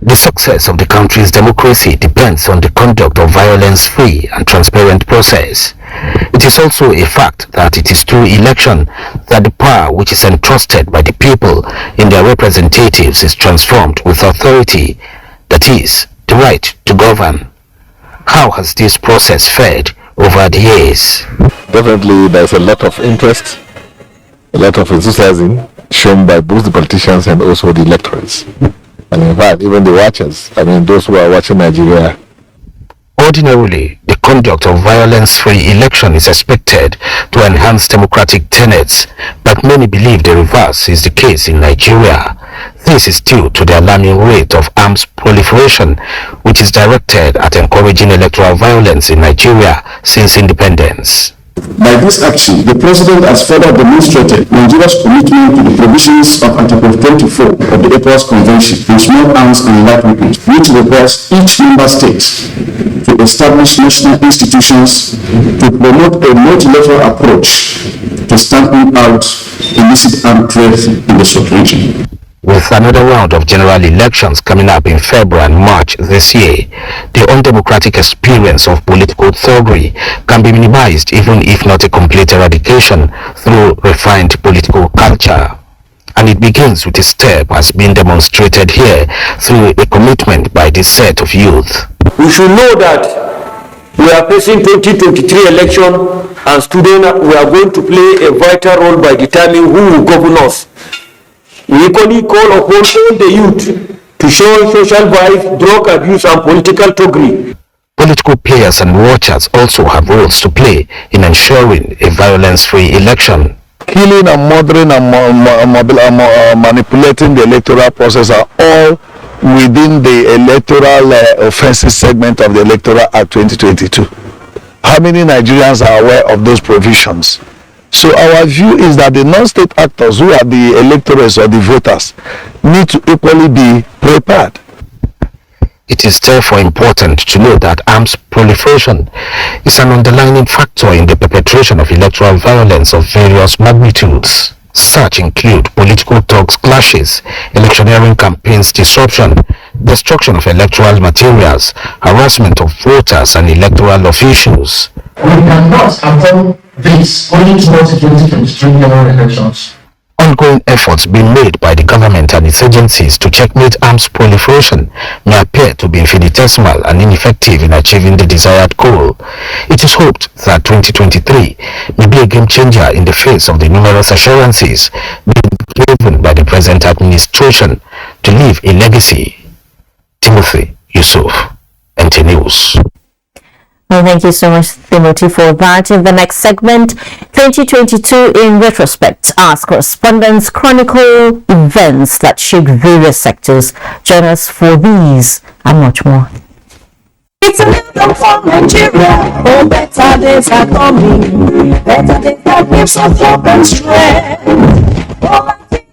The success of the country's democracy depends on the conduct of violence-free and transparent process. It is also a fact that it is through election that the power which is entrusted by the people in their representatives is transformed with authority, that is, the right to govern. How has this process fared over the years? Definitely there's a lot of interest, a lot of enthusiasm shown by both the politicians and also the electorates. And in fact, even the watchers, those who are watching Nigeria. Ordinarily, the conduct of violence-free election is expected to enhance democratic tenets, but many believe the reverse is the case in Nigeria. This is due to the alarming rate of arms proliferation, which is directed at encouraging electoral violence in Nigeria since independence. By this action, the President has further demonstrated Nigeria's commitment to the provisions of Article 24 of the ECOWAS Convention on Small Arms and Light Weapons, which requires each member state to establish national institutions to promote a multilateral approach to stamping out illicit arms trade in the sub-region. With another round of general elections coming up in February and March this year, the undemocratic experience of political thuggery can be minimized, even if not a complete eradication, through refined political culture. And it begins with a step as being demonstrated here through a commitment by this set of youth. We should know that we are facing 2023 election, and students, we are going to play a vital role by determining who will govern us. We equally call upon all the youth to show social vice, drug abuse and political thuggery. Political players and watchers also have roles to play in ensuring a violence-free election. Killing and murdering and manipulating the electoral process are all within the electoral offensive segment of the Electoral Act 2022. How many Nigerians are aware of those provisions? So our view is that the non-state actors, who are the electors or the voters, need to equally be prepared. It is therefore important to know that arms proliferation is an underlying factor in the perpetration of electoral violence of various magnitudes. Such include political thugs clashes, electioneering campaigns disruption, destruction of electoral materials, harassment of voters and electoral officials. We cannot afford this only towards the 2023 general elections. Ongoing efforts being made by the government and its agencies to checkmate arms proliferation may appear to be infinitesimal and ineffective in achieving the desired goal. It is hoped that 2023 may be a game changer in the face of the numerous assurances being given by the present administration to leave a legacy. Timothy Yusuf, NTA News. Well, thank you so much, Timothy, for that. In the next segment, 2022 in retrospect, our correspondents chronicle events that shaped various sectors. Join us for these and much more. It's a little for Nigeria. Oh, better days are coming. Better days that gives us hope and strength. Oh, I feel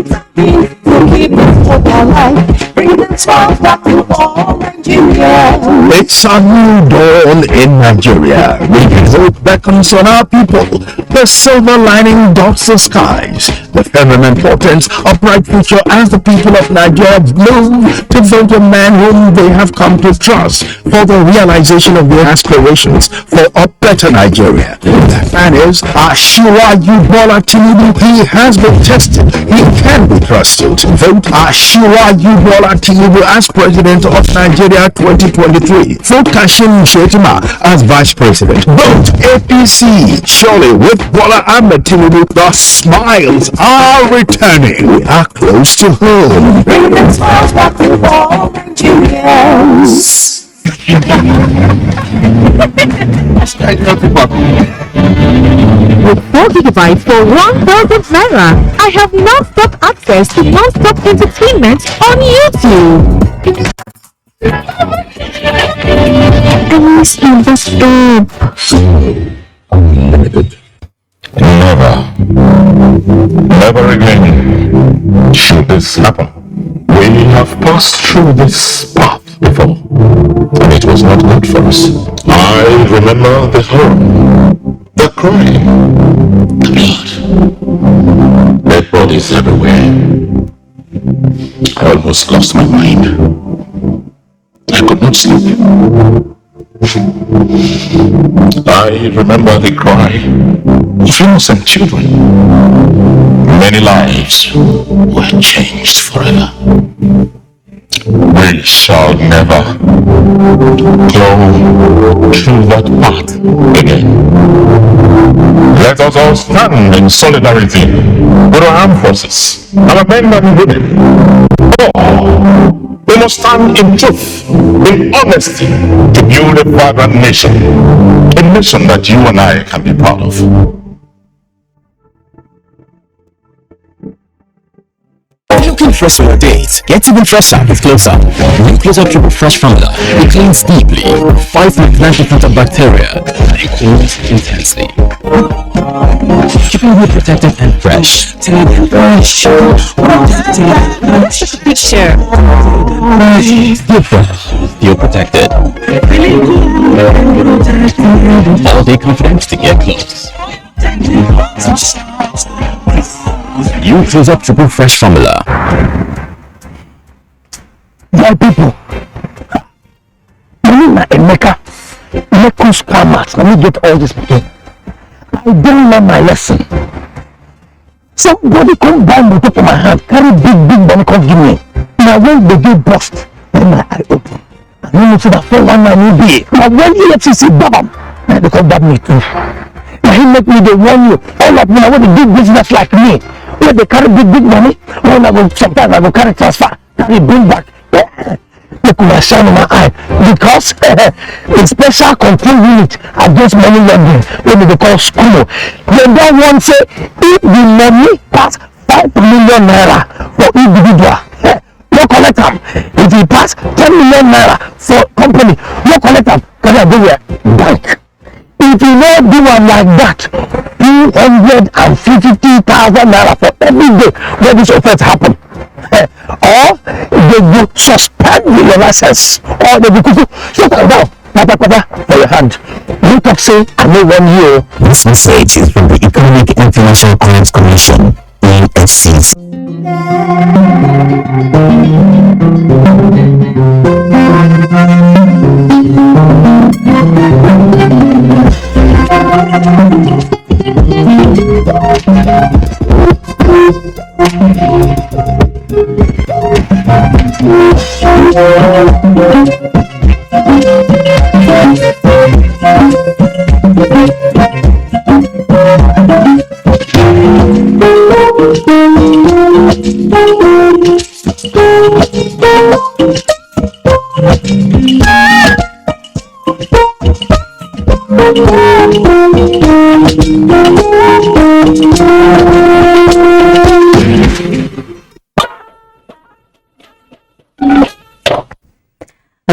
determined to keep this hope alive. Bring them smiles back to all Nigerians. It's a new dawn in Nigeria. Renewed hope beckons on our people. The silver lining dots the skies. The firm importance of bright future as the people of Nigeria move to vote a man whom they have come to trust for the realization of their aspirations for a better Nigeria. That man is Asiwaju Bola Tinubu. He has been tested. He can be trusted. Vote Asiwaju Bola Tinubu as President of Nigeria 2023. Vote Kashim Shettima as Vice President. Vote APC. Surely with Bola Ahmed Tinubu, the smiles are returning. We are close to home. Bring them smiles back to all Nigerians. With 4 gigabytes for 1,000 naira, I have non-stop access to non-stop entertainment on YouTube. And it's never stop. Unlimited. Never again should this happen. We have passed through this path before, and it was not good for us. I remember the horror, the crying, the blood, dead bodies everywhere. I almost lost my mind. I could not sleep. I remember the cry of innocent children. Many lives were changed forever. We shall never go through that path again. Let us all stand in solidarity with our armed forces, our men and women. We must stand in truth, in honesty, to build a vibrant nation. A nation that you and I can be proud of. Looking fresh for your date? Get even fresher with Close-Up. New Close-Up Triple Fresh Formula. It cleans deeply, fights 99% of bacteria, and it cools intensely. Keeping you protected and fresh. Picture. Still fresh, still protected. All day confidence to get close. You Close-Up Triple Fresh Formula. My people, I na Emeka, Lekos Squamat, let me get all this again. I don't learn my lesson. Somebody come buy motor for my hand, carry big money, come give me. Now when they get bust, then my eye open. I know so that 419 will be. Now when EFCC bam, now they come back me too. Now he make me the one you, all of me, I want to do business like me. When they carry big money, when I go, sometimes I go carry transfer, carry bring back. Look my shine in my eye because the special control unit against money laundering, when they call school, they don't want to say if the money pass 5 million naira for individual, no collect them. If it pass 10 million naira for company, no collect them. Can I do a bank? If you don't do one like that, 250,000 naira for every day where this offense happen. Or they will suspend your license, or they will shut down for your hand. You talk say, I know 1 year. This message is from the Economic and Financial Crimes Commission, EFCC.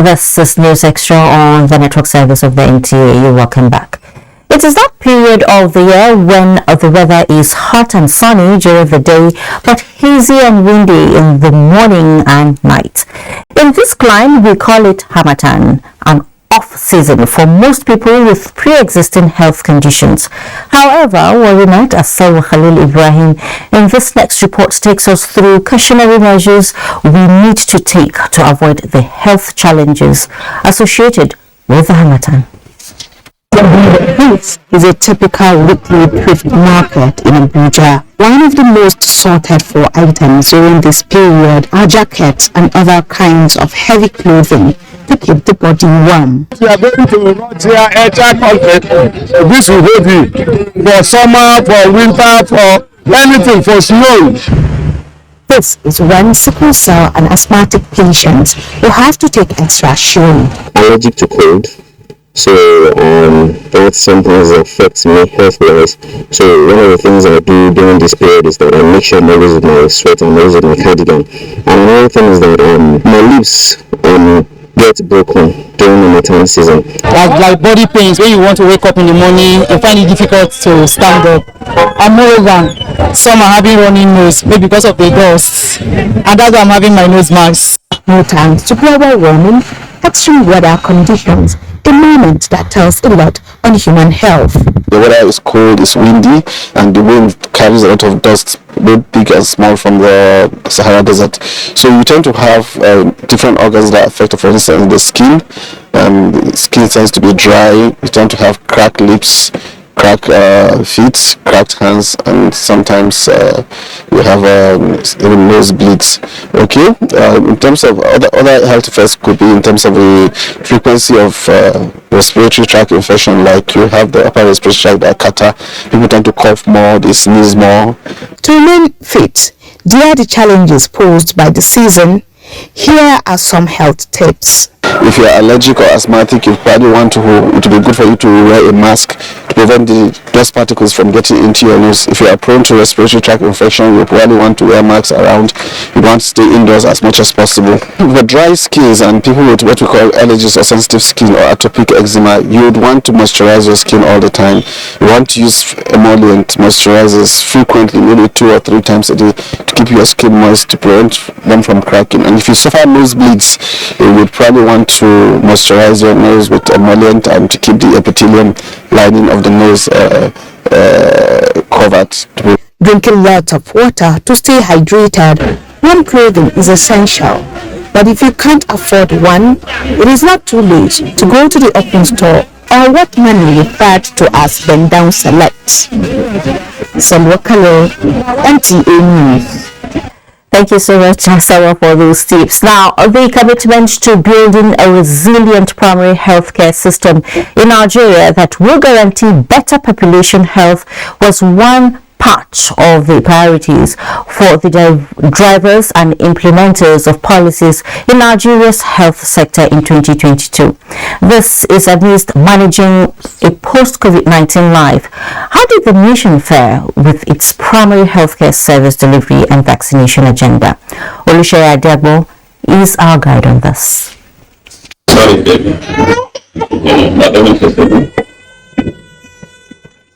This is News Extra on the network service of the NTA. You're welcome back. It is that period of the year when the weather is hot and sunny during the day, but hazy and windy in the morning and night. In this climate, we call it Harmattan, an off-season for most people with pre-existing health conditions. However, Warinat Asaw Khalil Ibrahim in this next report takes us through cautionary measures we need to take to avoid the health challenges associated with the Harmattan. This is a typical weekly thrift market in Abuja. One of the most sought for items during this period are jackets and other kinds of heavy clothing to keep the body warm. We are going to run here entire country. This will hold you for summer, for winter, for anything, for snow. This is when sickle cell and asthmatic patients will have to take extra shielding. Allergic to cold. So that's something that affects me health-wise. So one of the things I do during this period is that I make sure I'm always with my sweater, I'm always with my cardigan. And another thing is that my lips get broken during the maternity season. Like body pains, when you want to wake up in the morning, you find it difficult to stand up. And moreover, some are having running nose, maybe because of the dust. And that's why I'm having my nose mask. No thanks to global warming, extreme weather conditions, a moment that tells a lot on human health. The weather is cold, it's windy, and the wind carries a lot of dust, both big and small, from the Sahara Desert. So you tend to have different organs that affect, for instance, the skin. The skin tends to be dry. You tend to have cracked lips, cracked feet, cracked hands, and sometimes we have even nosebleeds. Okay, in terms of other health effects, could be in terms of the frequency of respiratory tract infection, like you have the upper respiratory tract, the catarrh. People tend to cough more, they sneeze more. To remain fit, there are the challenges posed by the season. Here are some health tips. If you are allergic or asthmatic, you probably want to, it will be good for you to wear a mask to prevent the dust particles from getting into your nose. If you are prone to respiratory tract infection, you probably want to wear masks around. You want to stay indoors as much as possible. For dry skins and people with what we call allergies or sensitive skin or atopic eczema, you would want to moisturize your skin all the time. You want to use emollient moisturizers frequently, maybe 2 or 3 times a day, to keep your skin moist, to prevent them from cracking. And if you suffer nosebleeds, you would probably want to moisturize your nose with emollient and to keep the epithelium lining of the nose covered. Drinking lots of water to stay hydrated. Warm clothing is essential, but if you can't afford one, it is not too late to go to the open store, or what many referred to as bend down select. Salwa Kalo, NTA News. Thank you so much, Sarah, for those tips. Now, the commitment to building a resilient primary healthcare system in Nigeria that will guarantee better population health was one part of the priorities for the drivers and implementers of policies in Nigeria's health sector in 2022. This is amidst managing a post-COVID-19 life. How did the nation fare with its primary healthcare service delivery and vaccination agenda? Oluseyi Adebo is our guide on this. Sorry, baby.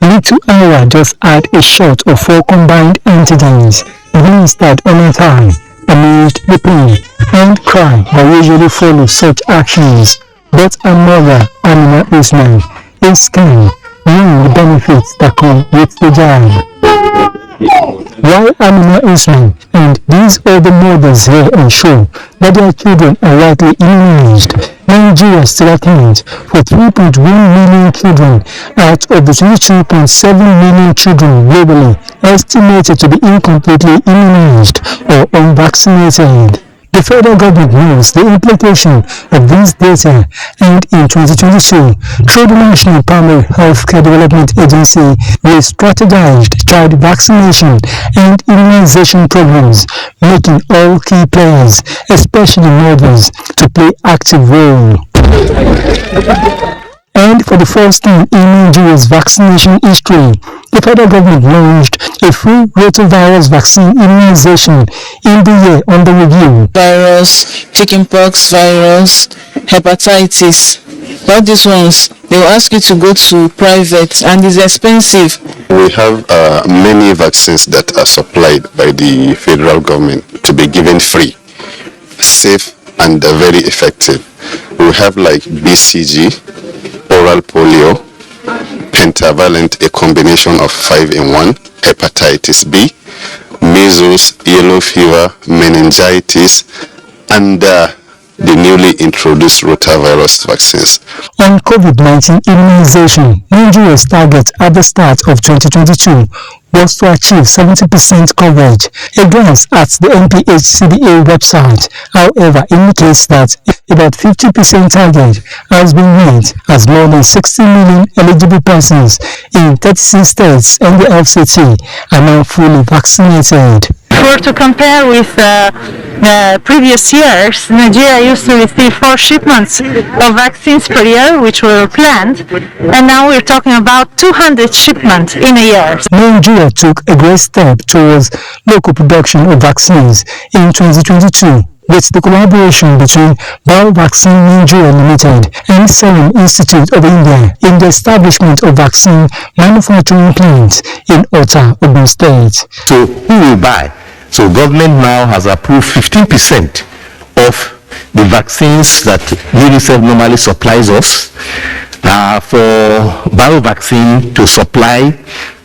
Little hour just add a shot of 4 combined antigens administered on a thigh amidst the pain and cry that usually follow such actions. But a mother, Amina Ismail, is kind, knowing the benefits that come with the jab. While Amina Ismail and these other mothers here ensure that their children are rightly immunized, Nigeria still accounts for 3.1 million children out of the 22.7 million children globally estimated to be incompletely immunized or unvaccinated. The federal government knows the implication of these data, and in 2022, through the National Primary Healthcare Development Agency, they strategized child vaccination and immunization programs, making all key players, especially mothers, to play active role. And for the first time in Nigeria's vaccination history, the federal government launched a free rotavirus vaccine immunization in the year under review. Virus, chickenpox virus, hepatitis, all these ones, they will ask you to go to private and it's expensive. We have many vaccines that are supplied by the federal government to be given free, safe and very effective. We have like BCG, oral polio, pentavalent, a combination of 5-in-1, hepatitis B, measles, yellow fever, meningitis, and the newly introduced rotavirus vaccines. On COVID-19 immunization, Nigeria's target at the start of 2022 was to achieve 70% coverage. A glance at the NPHCDA website, however, indicates that about 50% target has been met, as more than 60 million eligible persons in 36 states and the FCT are now fully vaccinated. For to compare with previous years, Nigeria used to receive 4 shipments of vaccines per year, which were planned, and now we're talking about 200 shipments in a year. Nigeria took a great step towards local production of vaccines in 2022 with the collaboration between Biovaccine Nigeria Limited and Serum Institute of India in the establishment of vaccine manufacturing plants in Ota, Ogun State. So who will buy? So government now has approved 15% of the vaccines that UNICEF normally supplies us for Biovaccine to supply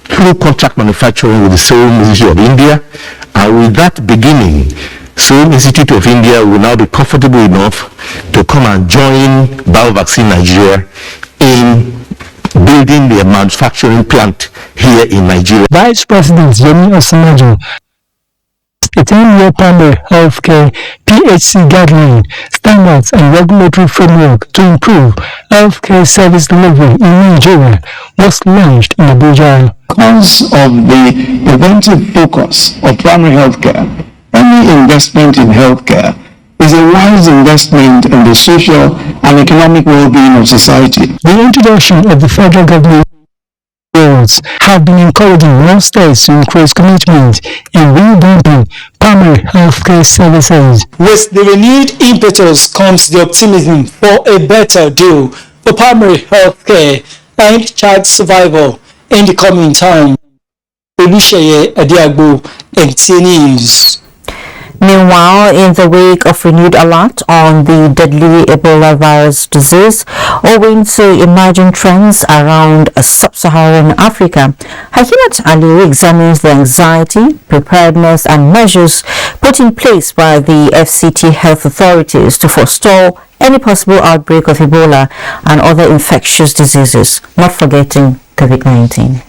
through contract manufacturing with the Serum Institute of India. And with that beginning, Serum Institute of India will now be comfortable enough to come and join Biovaccine Nigeria in building their manufacturing plant here in Nigeria. Vice President Yemi Osinbajo, a 10-year primary healthcare PHC guideline, standards and regulatory framework to improve healthcare service delivery in Nigeria was launched in Abuja. Because of the preventive focus of primary healthcare, any investment in healthcare is a wise investment in the social and economic well-being of society. The introduction of the federal government boards have been encouraging more states to increase commitment in revamping primary healthcare services. With the renewed impetus comes the optimism for a better deal for primary healthcare and child survival in the coming time. Olúṣèyẹ Adéagbo, NTA News. Meanwhile, in the wake of renewed alert on the deadly Ebola virus disease, owing to emerging trends around sub-Saharan Africa, Hakimat Ali examines the anxiety, preparedness and measures put in place by the FCT health authorities to forestall any possible outbreak of Ebola and other infectious diseases, not forgetting COVID-19.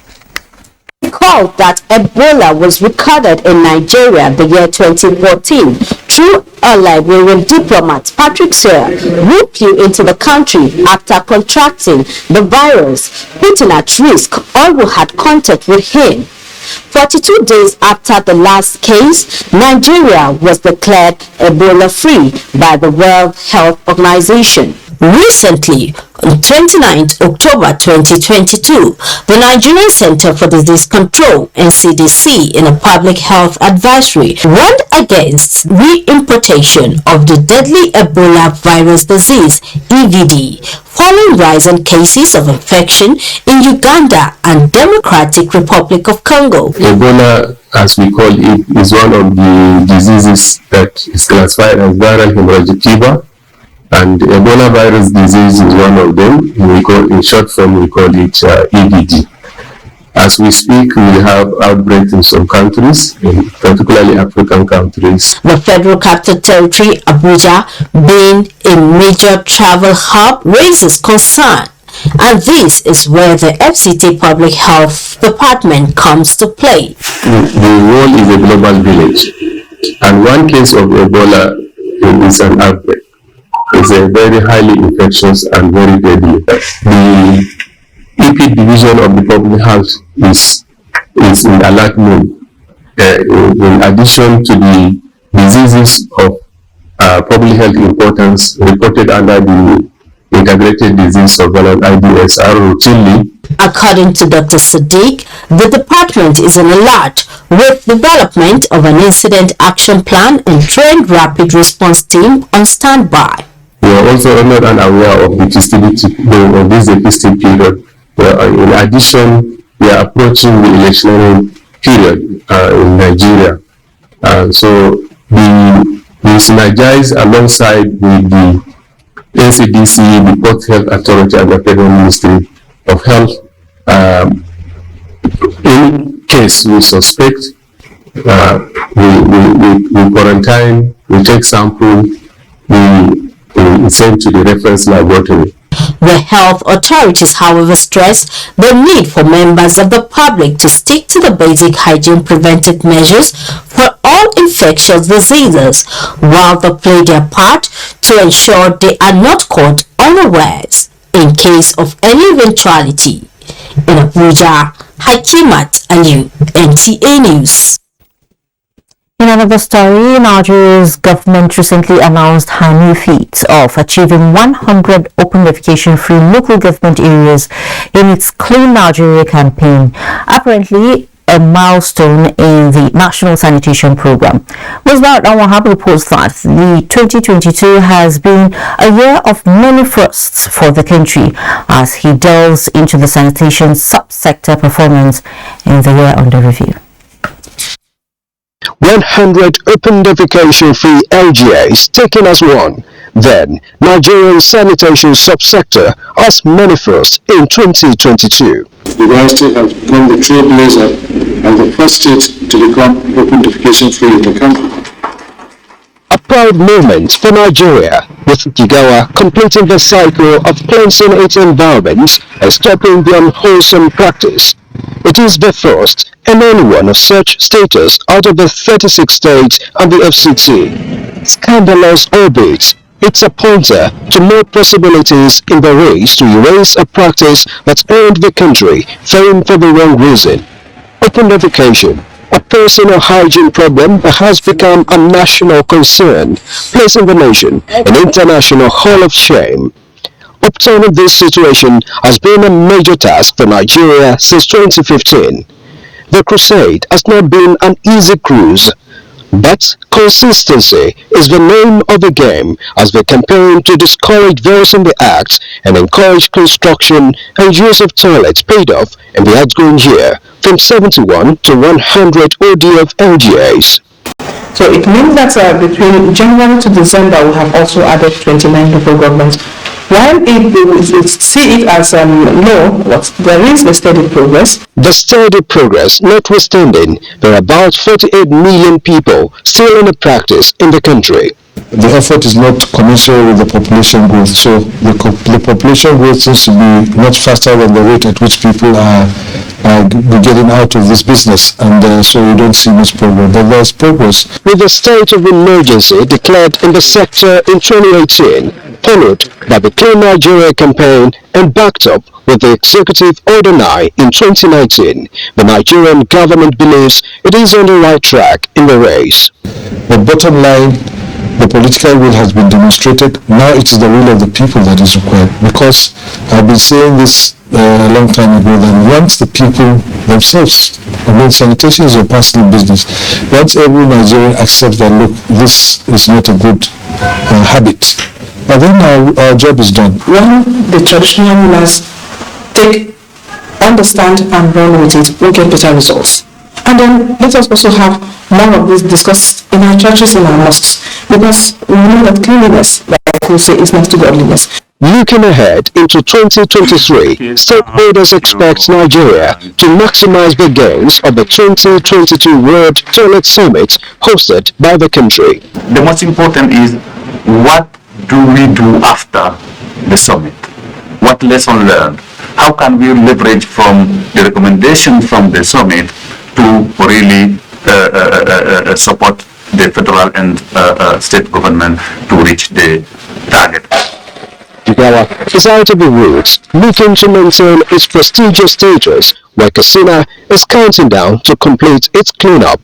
Recall that Ebola was recorded in Nigeria the year 2014 through a Liberian diplomat, Patrick Sawyer, who flew into the country after contracting the virus, putting at risk all who had contact with him. 42 days after the last case, Nigeria was declared Ebola-free by the World Health Organization. Recently, on 29th October 2022, the Nigerian Center for Disease Control, NCDC, in a public health advisory, warned against re-importation of the deadly Ebola virus disease, EVD, following rising cases of infection in Uganda and Democratic Republic of Congo. Ebola, as we call it, is one of the diseases that is classified as viral hemorrhagic fever. And Ebola virus disease is one of them. In short form, we call it EBD. As we speak, we have outbreaks in some countries, particularly African countries. The Federal Capital Territory, Abuja, being a major travel hub, raises concern. And this is where the FCT Public Health Department comes to play. The world is a global village. And one case of Ebola is an outbreak. It's a very highly infectious and very deadly. The EP division of the public health is in alert mode. In addition to the diseases of public health importance reported under the integrated disease surveillance IDS are routinely. According to Dr. Sadiq, the department is in alert with development of an incident action plan and trained rapid response team on standby. We are also not unaware of the festive period. In addition, we are approaching the electionary period in Nigeria. So we synergize alongside with the NCDC, the Port Health Authority, and the Federal Ministry of Health. In case we suspect, we quarantine, we take sample, we send to the reference laboratory. The health authorities, however, stress the need for members of the public to stick to the basic hygiene preventive measures for all infectious diseases, while they play their part to ensure they are not caught unawares in case of any eventuality. In Abuja, Hakimat Aliu, NTA News. In another story, Nigeria's government recently announced her new feat of achieving 100 open defecation-free local government areas in its Clean Nigeria campaign, apparently a milestone in the National Sanitation Program. Musbarak Wahab reports that the 2022 has been a year of many firsts for the country as he delves into the sanitation subsector performance in the year under review. 100 open defecation-free LGAs taken as one. Then, Nigerian sanitation subsector as many firsts in 2022. The United States has become the trailblazer and the first state to become open defecation-free in the country. A proud moment for Nigeria, with Jigawa completing the cycle of cleansing its environment and stopping the unwholesome practice. It is the first and only one of such status out of the 36 states and the FCT. Scandalous albeit, it's a pointer to more possibilities in the race to erase a practice that earned the country fame for the wrong reason. Open defecation, a personal hygiene problem that has become a national concern, placing the nation in international hall of shame. Upturning this situation has been a major task for Nigeria since 2015. The crusade has not been an easy cruise, but consistency is the name of the game as they campaign to discourage those in the act and encourage construction and use of toilets paid off in the outgoing year from 71 to 100 ODF LGAs. So it means that between January to December we have also added 29 local governments. While we see it as low, there is a steady progress. The steady progress notwithstanding, there are about 48 million people still in the practice in the country. The effort is not commensurate with the population growth, so the population growth seems to be much faster than the rate at which people are getting out of this business, and so we don't see much progress. But there's progress. With the state of emergency declared in the sector in 2018, followed by the Clean Nigeria campaign and backed up with the Executive Order 9 in 2019, the Nigerian government believes it is on the right track in the race. The bottom line, the political will has been demonstrated. Now it is the will of the people that is required, because I've been saying this a long time ago that once the people themselves, sanitation is a personal business, once every Nigerian accepts that, look, this is not a good habit, and then our job is done. When the traditional rulers understand and run with it, we'll get better results. And then let us also have more of this discussed in our churches and our mosques, because we know that cleanliness, like we say, is next to godliness. Looking ahead into 2023, stakeholders expect Nigeria to maximize the gains of the 2022 World Toilet Summit hosted by the country. The most important is, what do we do after the summit? What lesson learned? How can we leverage from the recommendation from the summit to really support the federal and state government to reach the target? Jigawa is out of the woods, looking to maintain its prestigious status, while Katsina is counting down to complete its cleanup.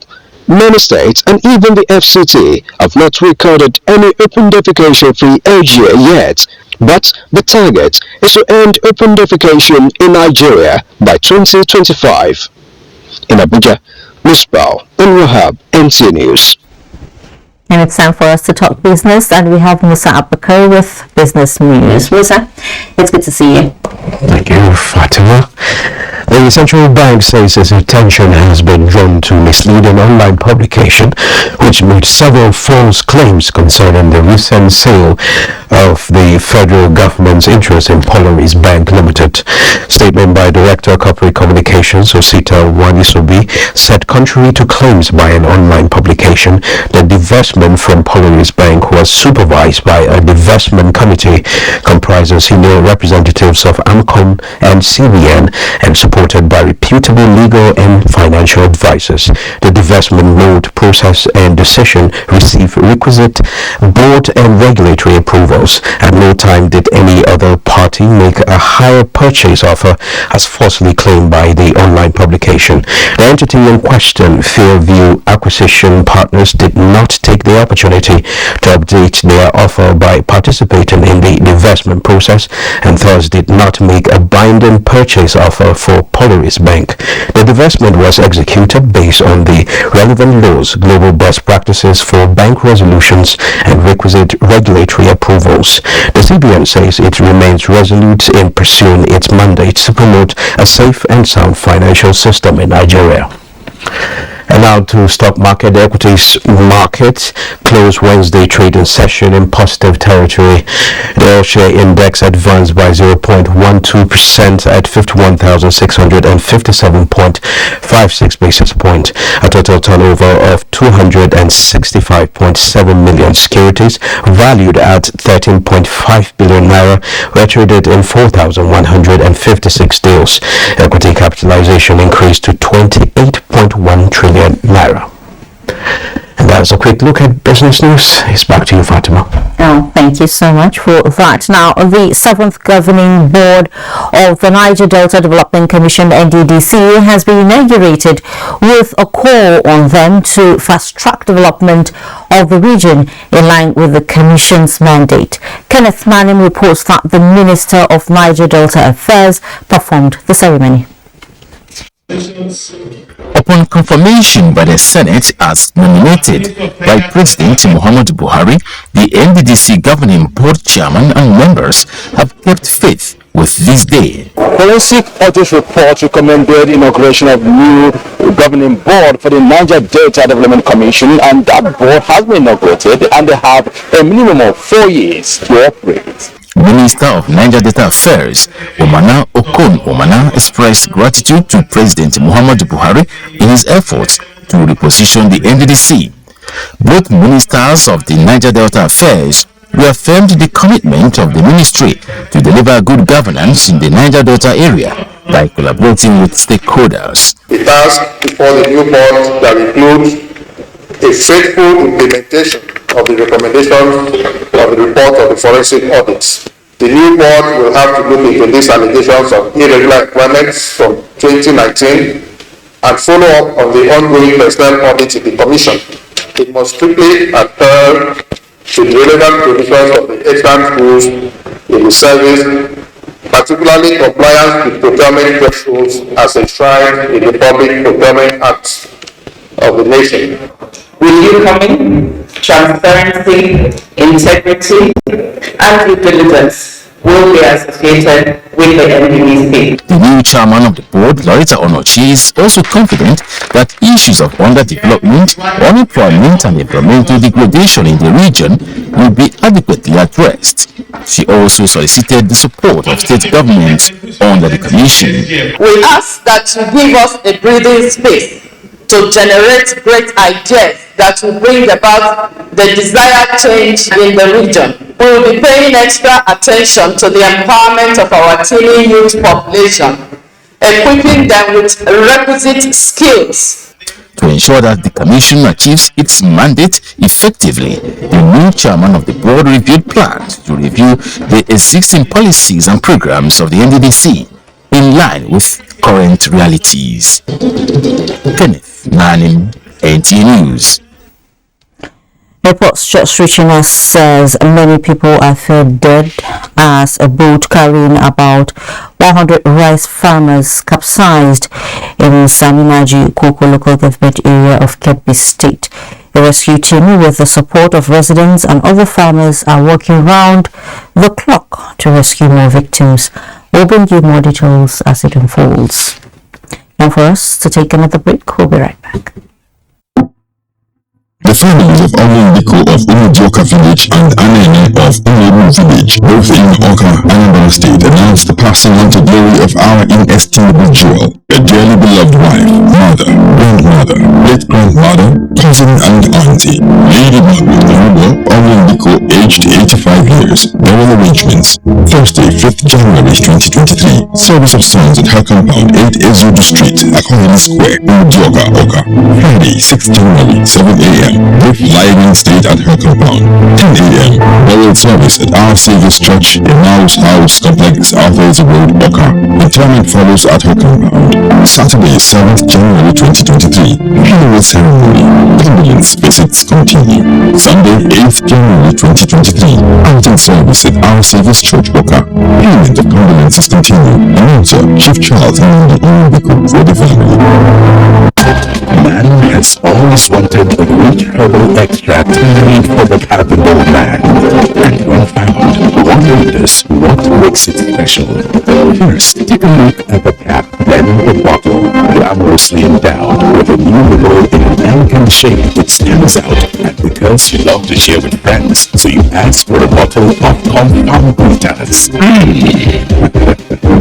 Many states and even the FCT have not recorded any open defecation-free LGA yet, But the target is to end open defecation in Nigeria by 2025. In Abuja, Musbal and Wahab, NTA News. And it's time for us to talk business, and we have Musa Abakar with Business News. Musa, it's good to see you. Thank you, Fatima. The central bank says its attention has been drawn to misleading online publication which made several false claims concerning the recent sale of the federal government's interest in Polaris Bank Limited. Statement by Director of Corporate Communications Osita Wanisobi said contrary to claims by an online publication, the divestment from Polaris Bank was supervised by a divestment committee comprising senior representatives of AMCOM and CBN and supported by reputable legal and financial advisors. The divestment mode, process and decision received requisite board and regulatory approvals. At no time did any other party make a higher purchase offer as falsely claimed by the online publication. The entity in question, Fairview Acquisition Partners, did not take the opportunity to update their offer by participating in the divestment process and thus did not make a binding purchase offer for Polaris Bank. The divestment was executed based on the relevant laws, global best practices for bank resolutions and requisite regulatory approvals. The CBN says it remains resolute in pursuing its mandate to promote a safe and sound financial system in Nigeria. And now to stock market. The equities market closed Wednesday trading session in positive territory. The all-share index advanced by 0.12% at 51,657.56 basis points. A total turnover of 265.7 million securities valued at 13.5 billion naira were traded in 4,156 deals. Equity capitalization increased to 28.1 trillion naira. And that's a quick look at business news. It's back to you, Fatima. Oh, thank you so much for that. Now, the 7th Governing Board of the Niger Delta Development Commission, NDDC, has been inaugurated with a call on them to fast-track development of the region in line with the Commission's mandate. Kenneth Manim reports that the Minister of Niger Delta Affairs performed the ceremony. Upon confirmation by the Senate as nominated by President Muhammadu Buhari, the NDDC Governing Board Chairman and members have kept faith with this day. Forensic audit report recommended inauguration of new governing board for the Niger Delta Development Commission, and that board has been inaugurated and they have a minimum of 4 years to operate. Minister of Niger Delta Affairs, Omana Okon Omana, expressed gratitude to President Muhammadu Buhari in his efforts to reposition the NDDC. Both ministers of the Niger Delta Affairs reaffirmed the commitment of the ministry to deliver good governance in the Niger Delta area by collaborating with stakeholders. The task before the new board that includes a faithful implementation of the recommendations of the report of the forensic audits. The new board will have to look into these allegations of irregular employments from 2019 and follow up on the ongoing personnel audit in the Commission. It must strictly adhere to the relevant provisions of the excellent rules in the service, particularly compliance with procurement thresholds as enshrined in the Public Procurement Act of the nation. Will you come in? Transparency, integrity, and due diligence will be associated with the NDDC. The new chairman of the board, Loretta Onochi, is also confident that issues of underdevelopment, unemployment, and environmental degradation in the region will be adequately addressed. She also solicited the support of state governments under the commission. We ask that you give us a breathing space to generate great ideas that will bring about the desired change in the region. We will be paying extra attention to the empowerment of our teeny youth population, equipping them with requisite skills. To ensure that the commission achieves its mandate effectively, the new chairman of the board reviewed plans to review the existing policies and programs of the NDDC in line with current realities. Kenneth Nanim, NTA News. Reports just reaching us says many people are found dead as a boat carrying about 100 rice farmers capsized in Samimaji, Koko local government area of Kebbi State. The rescue team, with the support of residents and other farmers, are working round the clock to rescue more victims. We'll bring you more details as it unfolds. Now for us to take another break, we'll be right back. The families of Olindiko of Umudioka village and Anene of Umeru village, both in Oka, Anambra State, announced the passing on to glory of our inestimable jewel, a dearly beloved wife, mother, grandmother, great-grandmother, cousin and auntie. Lady Margaret Uba Olindiko, aged 85 years. Burial arrangements. Thursday, 5th January 2023. Service of songs at her compound, 8 Ezudu Street, Akonili Square, Umudioka, Oka. Friday, 6th January, 7 a.m. With lighting state at her compound. 10 a.m. Burial service at Our Saviour's Church, Emmaus House Complex, Arthur's Road, Oka. Interment follows at her compound. Saturday, 7th January 2023. Funeral ceremony. Condolence visits continue. Sunday, 8th January 2023. Hunting service at Our Saviour's Church, Oka. Payment of condolences continue. Announcer, Chief Charles and Umar for the family. Man has always wanted a rich herbal extract made for the capital man, and when found, one wonders what makes it special. First, take a look at the cap, then the bottle, glamorously endowed with a new label in an elegant shape. It stands out, and because you love to share with friends, so you ask for a bottle of compound bitters.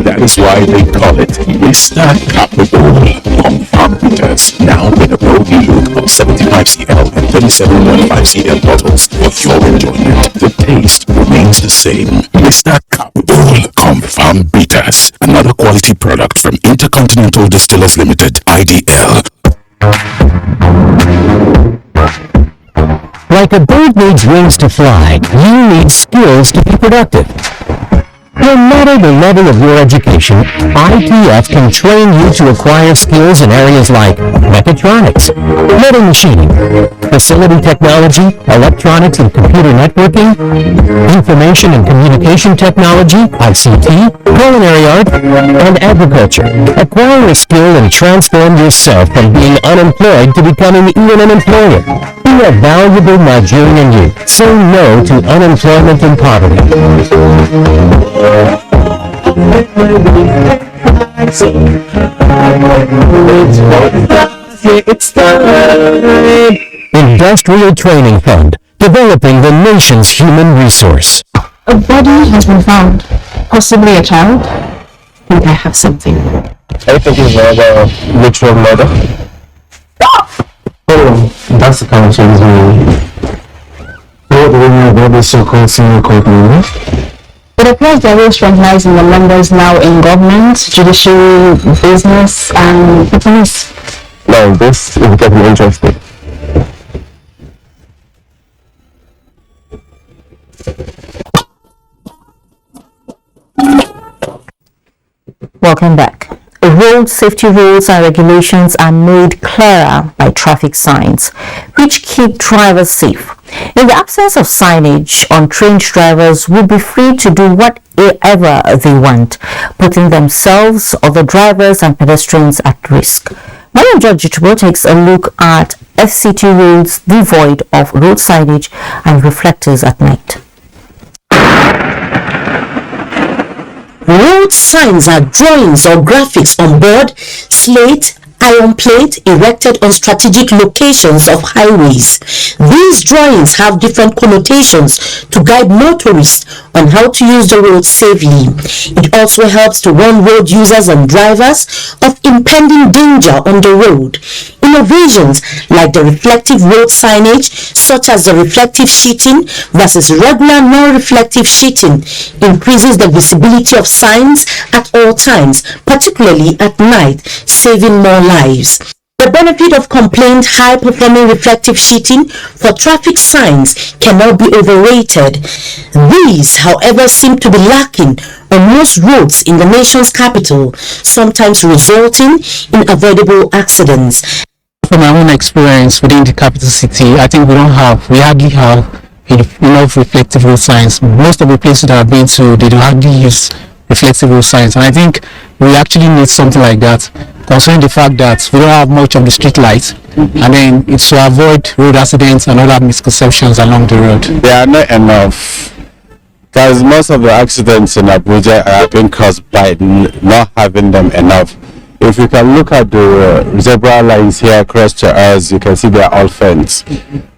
That is why they call it Mr. Capable Compound Bitters. Now in a bold look of 75 cl and 37.5 cl bottles for your enjoyment. The taste remains the same. Mr. Capable Compound Bitters, another quality product from Intercontinental Distillers Limited, IDL. Like a bird needs wings to fly, you need skills to be productive. No matter the level of your education, ITF can train you to acquire skills in areas like mechatronics, metal machining, facility technology, electronics and computer networking, information and communication technology, ICT, culinary art, and agriculture. Acquire a skill and transform yourself from being unemployed to becoming even an employer. Be a valuable Nigerian youth. Say no to unemployment and poverty. Industrial Training Fund, developing the nation's human resource. A body has been found, possibly a child. I think I have something. I think it's another literal murder. Oh, that's the kind of thing what do we know about this so-called senior court member? It appears there is strength lies in the members now in government, judiciary, business, and the police. Now this is getting interesting. Welcome back. Road safety rules and regulations are made clearer by traffic signs, which keep drivers safe. In the absence of signage, untrained drivers will be free to do whatever they want, putting themselves, other drivers and pedestrians at risk. Madam Judicial takes a look at FCT roads devoid of road signage and reflectors at night. Road signs are drawings or graphics on board, slate, iron plate erected on strategic locations of highways. These drawings have different connotations to guide motorists on how to use the road safely. It also helps to warn road users and drivers of impending danger on the road. Innovations like the reflective road signage, such as the reflective sheeting versus regular non-reflective sheeting, increases the visibility of signs at all times, particularly at night, saving more lives. The benefit of complained high-performing reflective sheeting for traffic signs cannot be overrated. These, however, seem to be lacking on most roads in the nation's capital, sometimes resulting in avoidable accidents. From my own experience within the capital city, I think we hardly have enough reflective road signs. Most of the places that I've been to, they don't hardly use reflective road signs, and I think we actually need something like that, considering the fact that we don't have much of the street lights, and then it's to avoid road accidents and other misconceptions along the road. They are not enough, because most of the accidents in Abuja are being caused by not having them enough. If you can look at the zebra lines here across to us, you can see they are all fenced.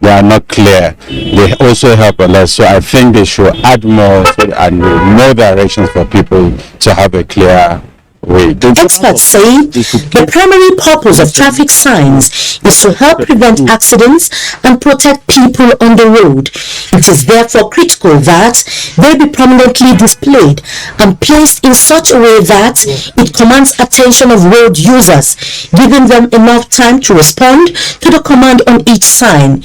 They are not clear. They also help a lot. So I think they should add more and more directions for people to have a clear way. Experts say the primary purpose of traffic signs is to help prevent accidents and protect people on the road. It is therefore critical that they be prominently displayed and placed in such a way that it commands attention of road users, giving them enough time to respond to the command on each sign.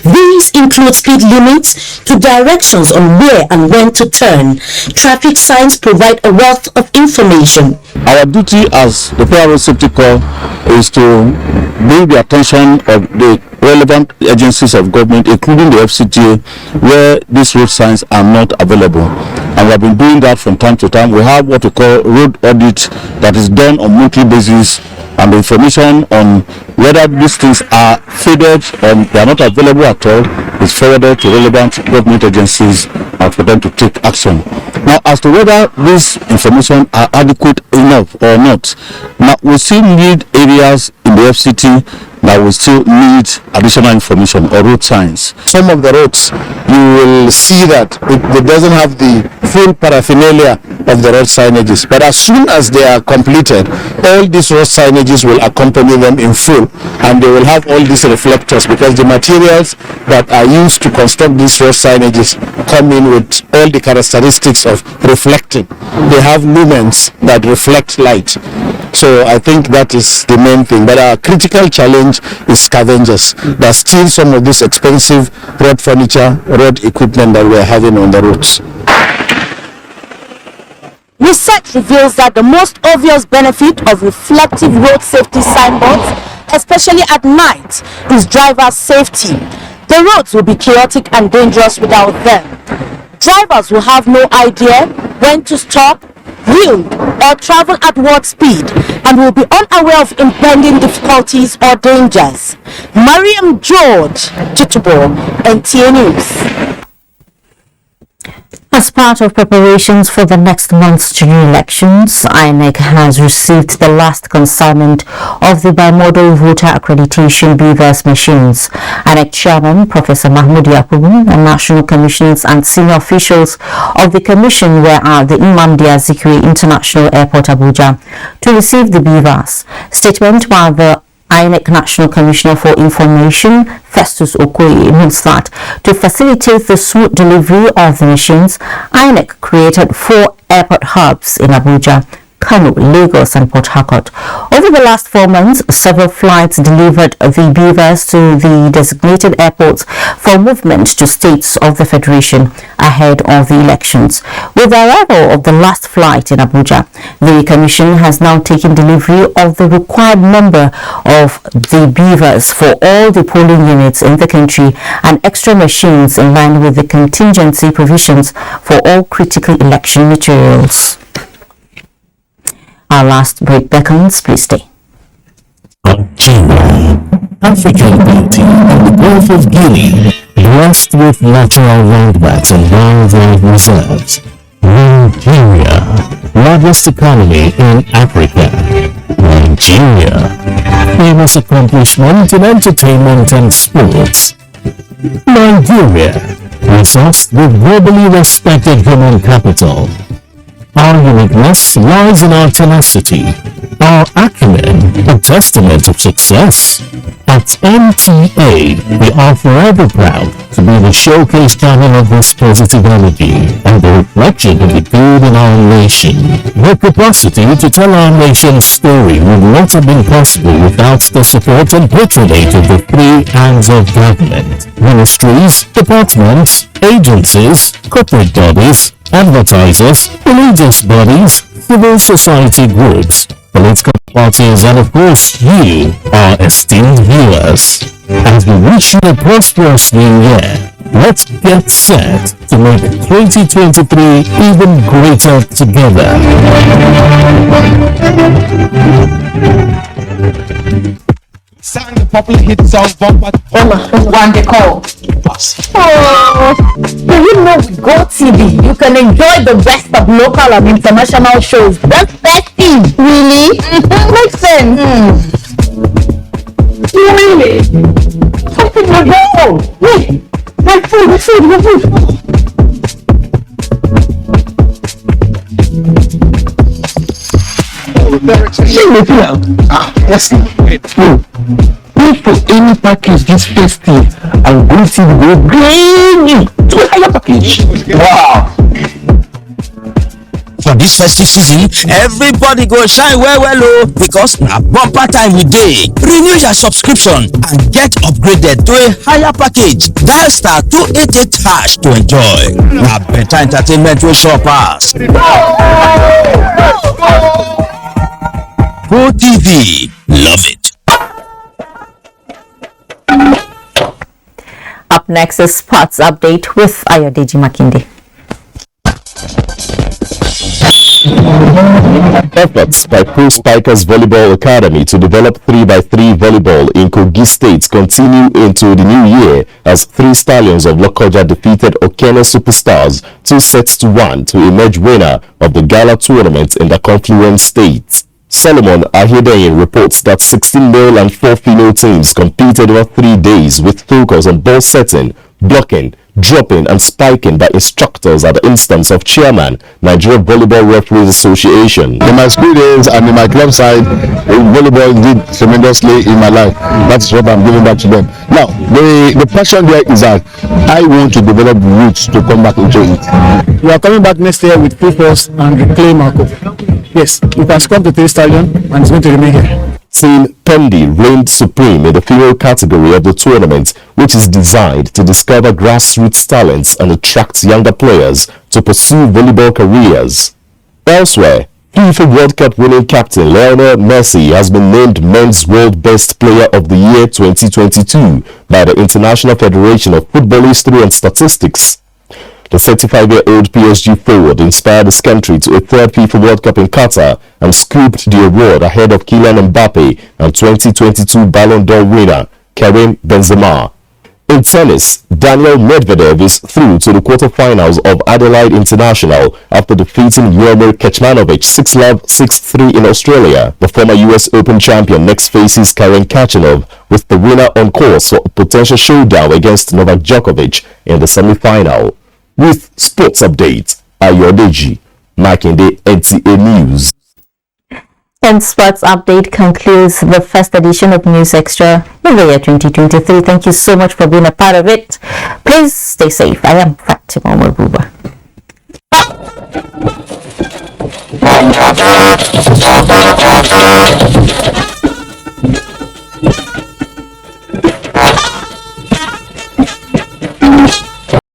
These include speed limits to directions on where and when to turn. Traffic signs provide a wealth of information. Our duty as the Federal Safety Corps is to bring the attention of the relevant agencies of government, including the FCTA, where these road signs are not available. And we have been doing that from time to time. We have what we call road audit that is done on monthly basis, and the information on whether these things are faded or they are not available at all is forwarded to relevant government agencies and for them to take action. Now, as to whether this information are adequate enough or not, now we still need areas in the FCT that will still need additional information or road signs. Some of the roads, you will see that it doesn't have the full paraphernalia of the road signages, but as soon as they are completed, all these road signages will accompany them in full, and they will have all these reflectors, because the materials that are used to construct these road signages come in with all the characteristics of reflecting. They have lumens that reflect light. So I think that is the main thing. But our critical challenge is scavengers that steal some of this expensive road furniture, road equipment that we are having on the roads. Research reveals that the most obvious benefit of reflective road safety signboards, especially at night, is driver safety. The roads will be chaotic and dangerous without them. Drivers will have no idea when to stop, yield, or travel at what speed, and will be unaware of impending difficulties or dangers. Mariam George, Jitubo, NTA News. As part of preparations for the next month's general elections, INEC has received the last consignment of the bimodal voter accreditation BVAS machines. INEC Chairman Professor Mahmoud Yakubu and national commissioners and senior officials of the commission were at the Nnamdi Azikiwe International Airport, Abuja, to receive the BVAS. Statement by the INEC National Commissioner for Information, Festus Okoye, means that to facilitate the smooth delivery of the machines, INEC created 4 airport hubs in Abuja, Kano, Lagos and Port Harcourt. Over the last 4 months, several flights delivered the BVAS to the designated airports for movement to states of the Federation ahead of the elections. With the arrival of the last flight in Abuja, the Commission has now taken delivery of the required number of the BVAS for all the polling units in the country and extra machines in line with the contingency provisions for all critical election materials. Our last break beckons. Please stay. Algeria, African beauty on the Gulf of Guinea, blessed with natural landmarks and wildlife reserves. Nigeria, largest economy in Africa. Nigeria, famous accomplishment in entertainment and sports. Nigeria, resourced with globally respected human capital. Our uniqueness lies in our tenacity, our acumen, a testament of success. At NTA, we are forever proud to be the showcase channel of this positive energy and the reflection of the good in our nation. The capacity to tell our nation's story would not have been possible without the support and patronage of the 3 arms of government: ministries, departments, agencies, corporate bodies, advertisers, religious bodies, civil society groups, political parties, and of course you, our esteemed viewers. As we wish you a prosperous new year, let's get set to make 2023 even greater together. Sang the popular hit song Bumper One the call. Oh, do you know with GoTV you can enjoy the best of local and international shows just 30? Really? Makes sense. Really? Something will go. Wait, my food. Yes. Pay for any package this festive and GoTV will bring you to a higher package. Wow. For this festive season, everybody go shine well because na bumper time we dey. Renew your subscription and get upgraded to a higher package. Dial star 288 hash to enjoy. Na better entertainment wey sure pass. GoTV, love it. Up next is Sports Update with Ayodeji Makinde. Efforts by Pro Spikers Volleyball Academy to develop 3x3 volleyball in Kogi State continue into the new year as 3 Stallions of Lokoja defeated Okene Superstars 2-1 to emerge winner of the Gala tournament in the Confluent State. Solomon Ahedeyin reports that 16 male and 4 female teams competed over 3 days with focus on ball setting, blocking, dropping and spiking by instructors at the instance of chairman, Nigeria Volleyball Referees Association. In my experience and in my club side, volleyball did tremendously in my life. That's what I'm giving back to them. Now, the passion there is that I want to develop roots to come back into it. We are coming back next year with full force and reclaim our cup. Yes, you can scrub the 3 Stallion and it's going to remain here. Team Pendi reigned supreme in the female category of the tournament, which is designed to discover grassroots talents and attract younger players to pursue volleyball careers. Elsewhere, FIFA World Cup winning captain Lionel Messi has been named Men's World Best Player of the Year 2022 by the International Federation of Football History and Statistics. The 35-year-old PSG forward inspired his country to a 3rd FIFA World Cup in Qatar and scooped the award ahead of Kylian Mbappe and 2022 Ballon d'Or winner Karim Benzema. In tennis, Daniel Medvedev is through to the quarterfinals of Adelaide International after defeating Yomir Kecmanovic 6-love, 6-3 in Australia. The former US Open champion next faces Karen Khachanov with the winner on course for a potential showdown against Novak Djokovic in the semi-final. With Sports Update, Ayodeji Makinde, NTA News. And Sports Update concludes the first edition of News Extra in the year 2023. Thank you so much for being a part of it. Please stay safe. I am Fatima Buba.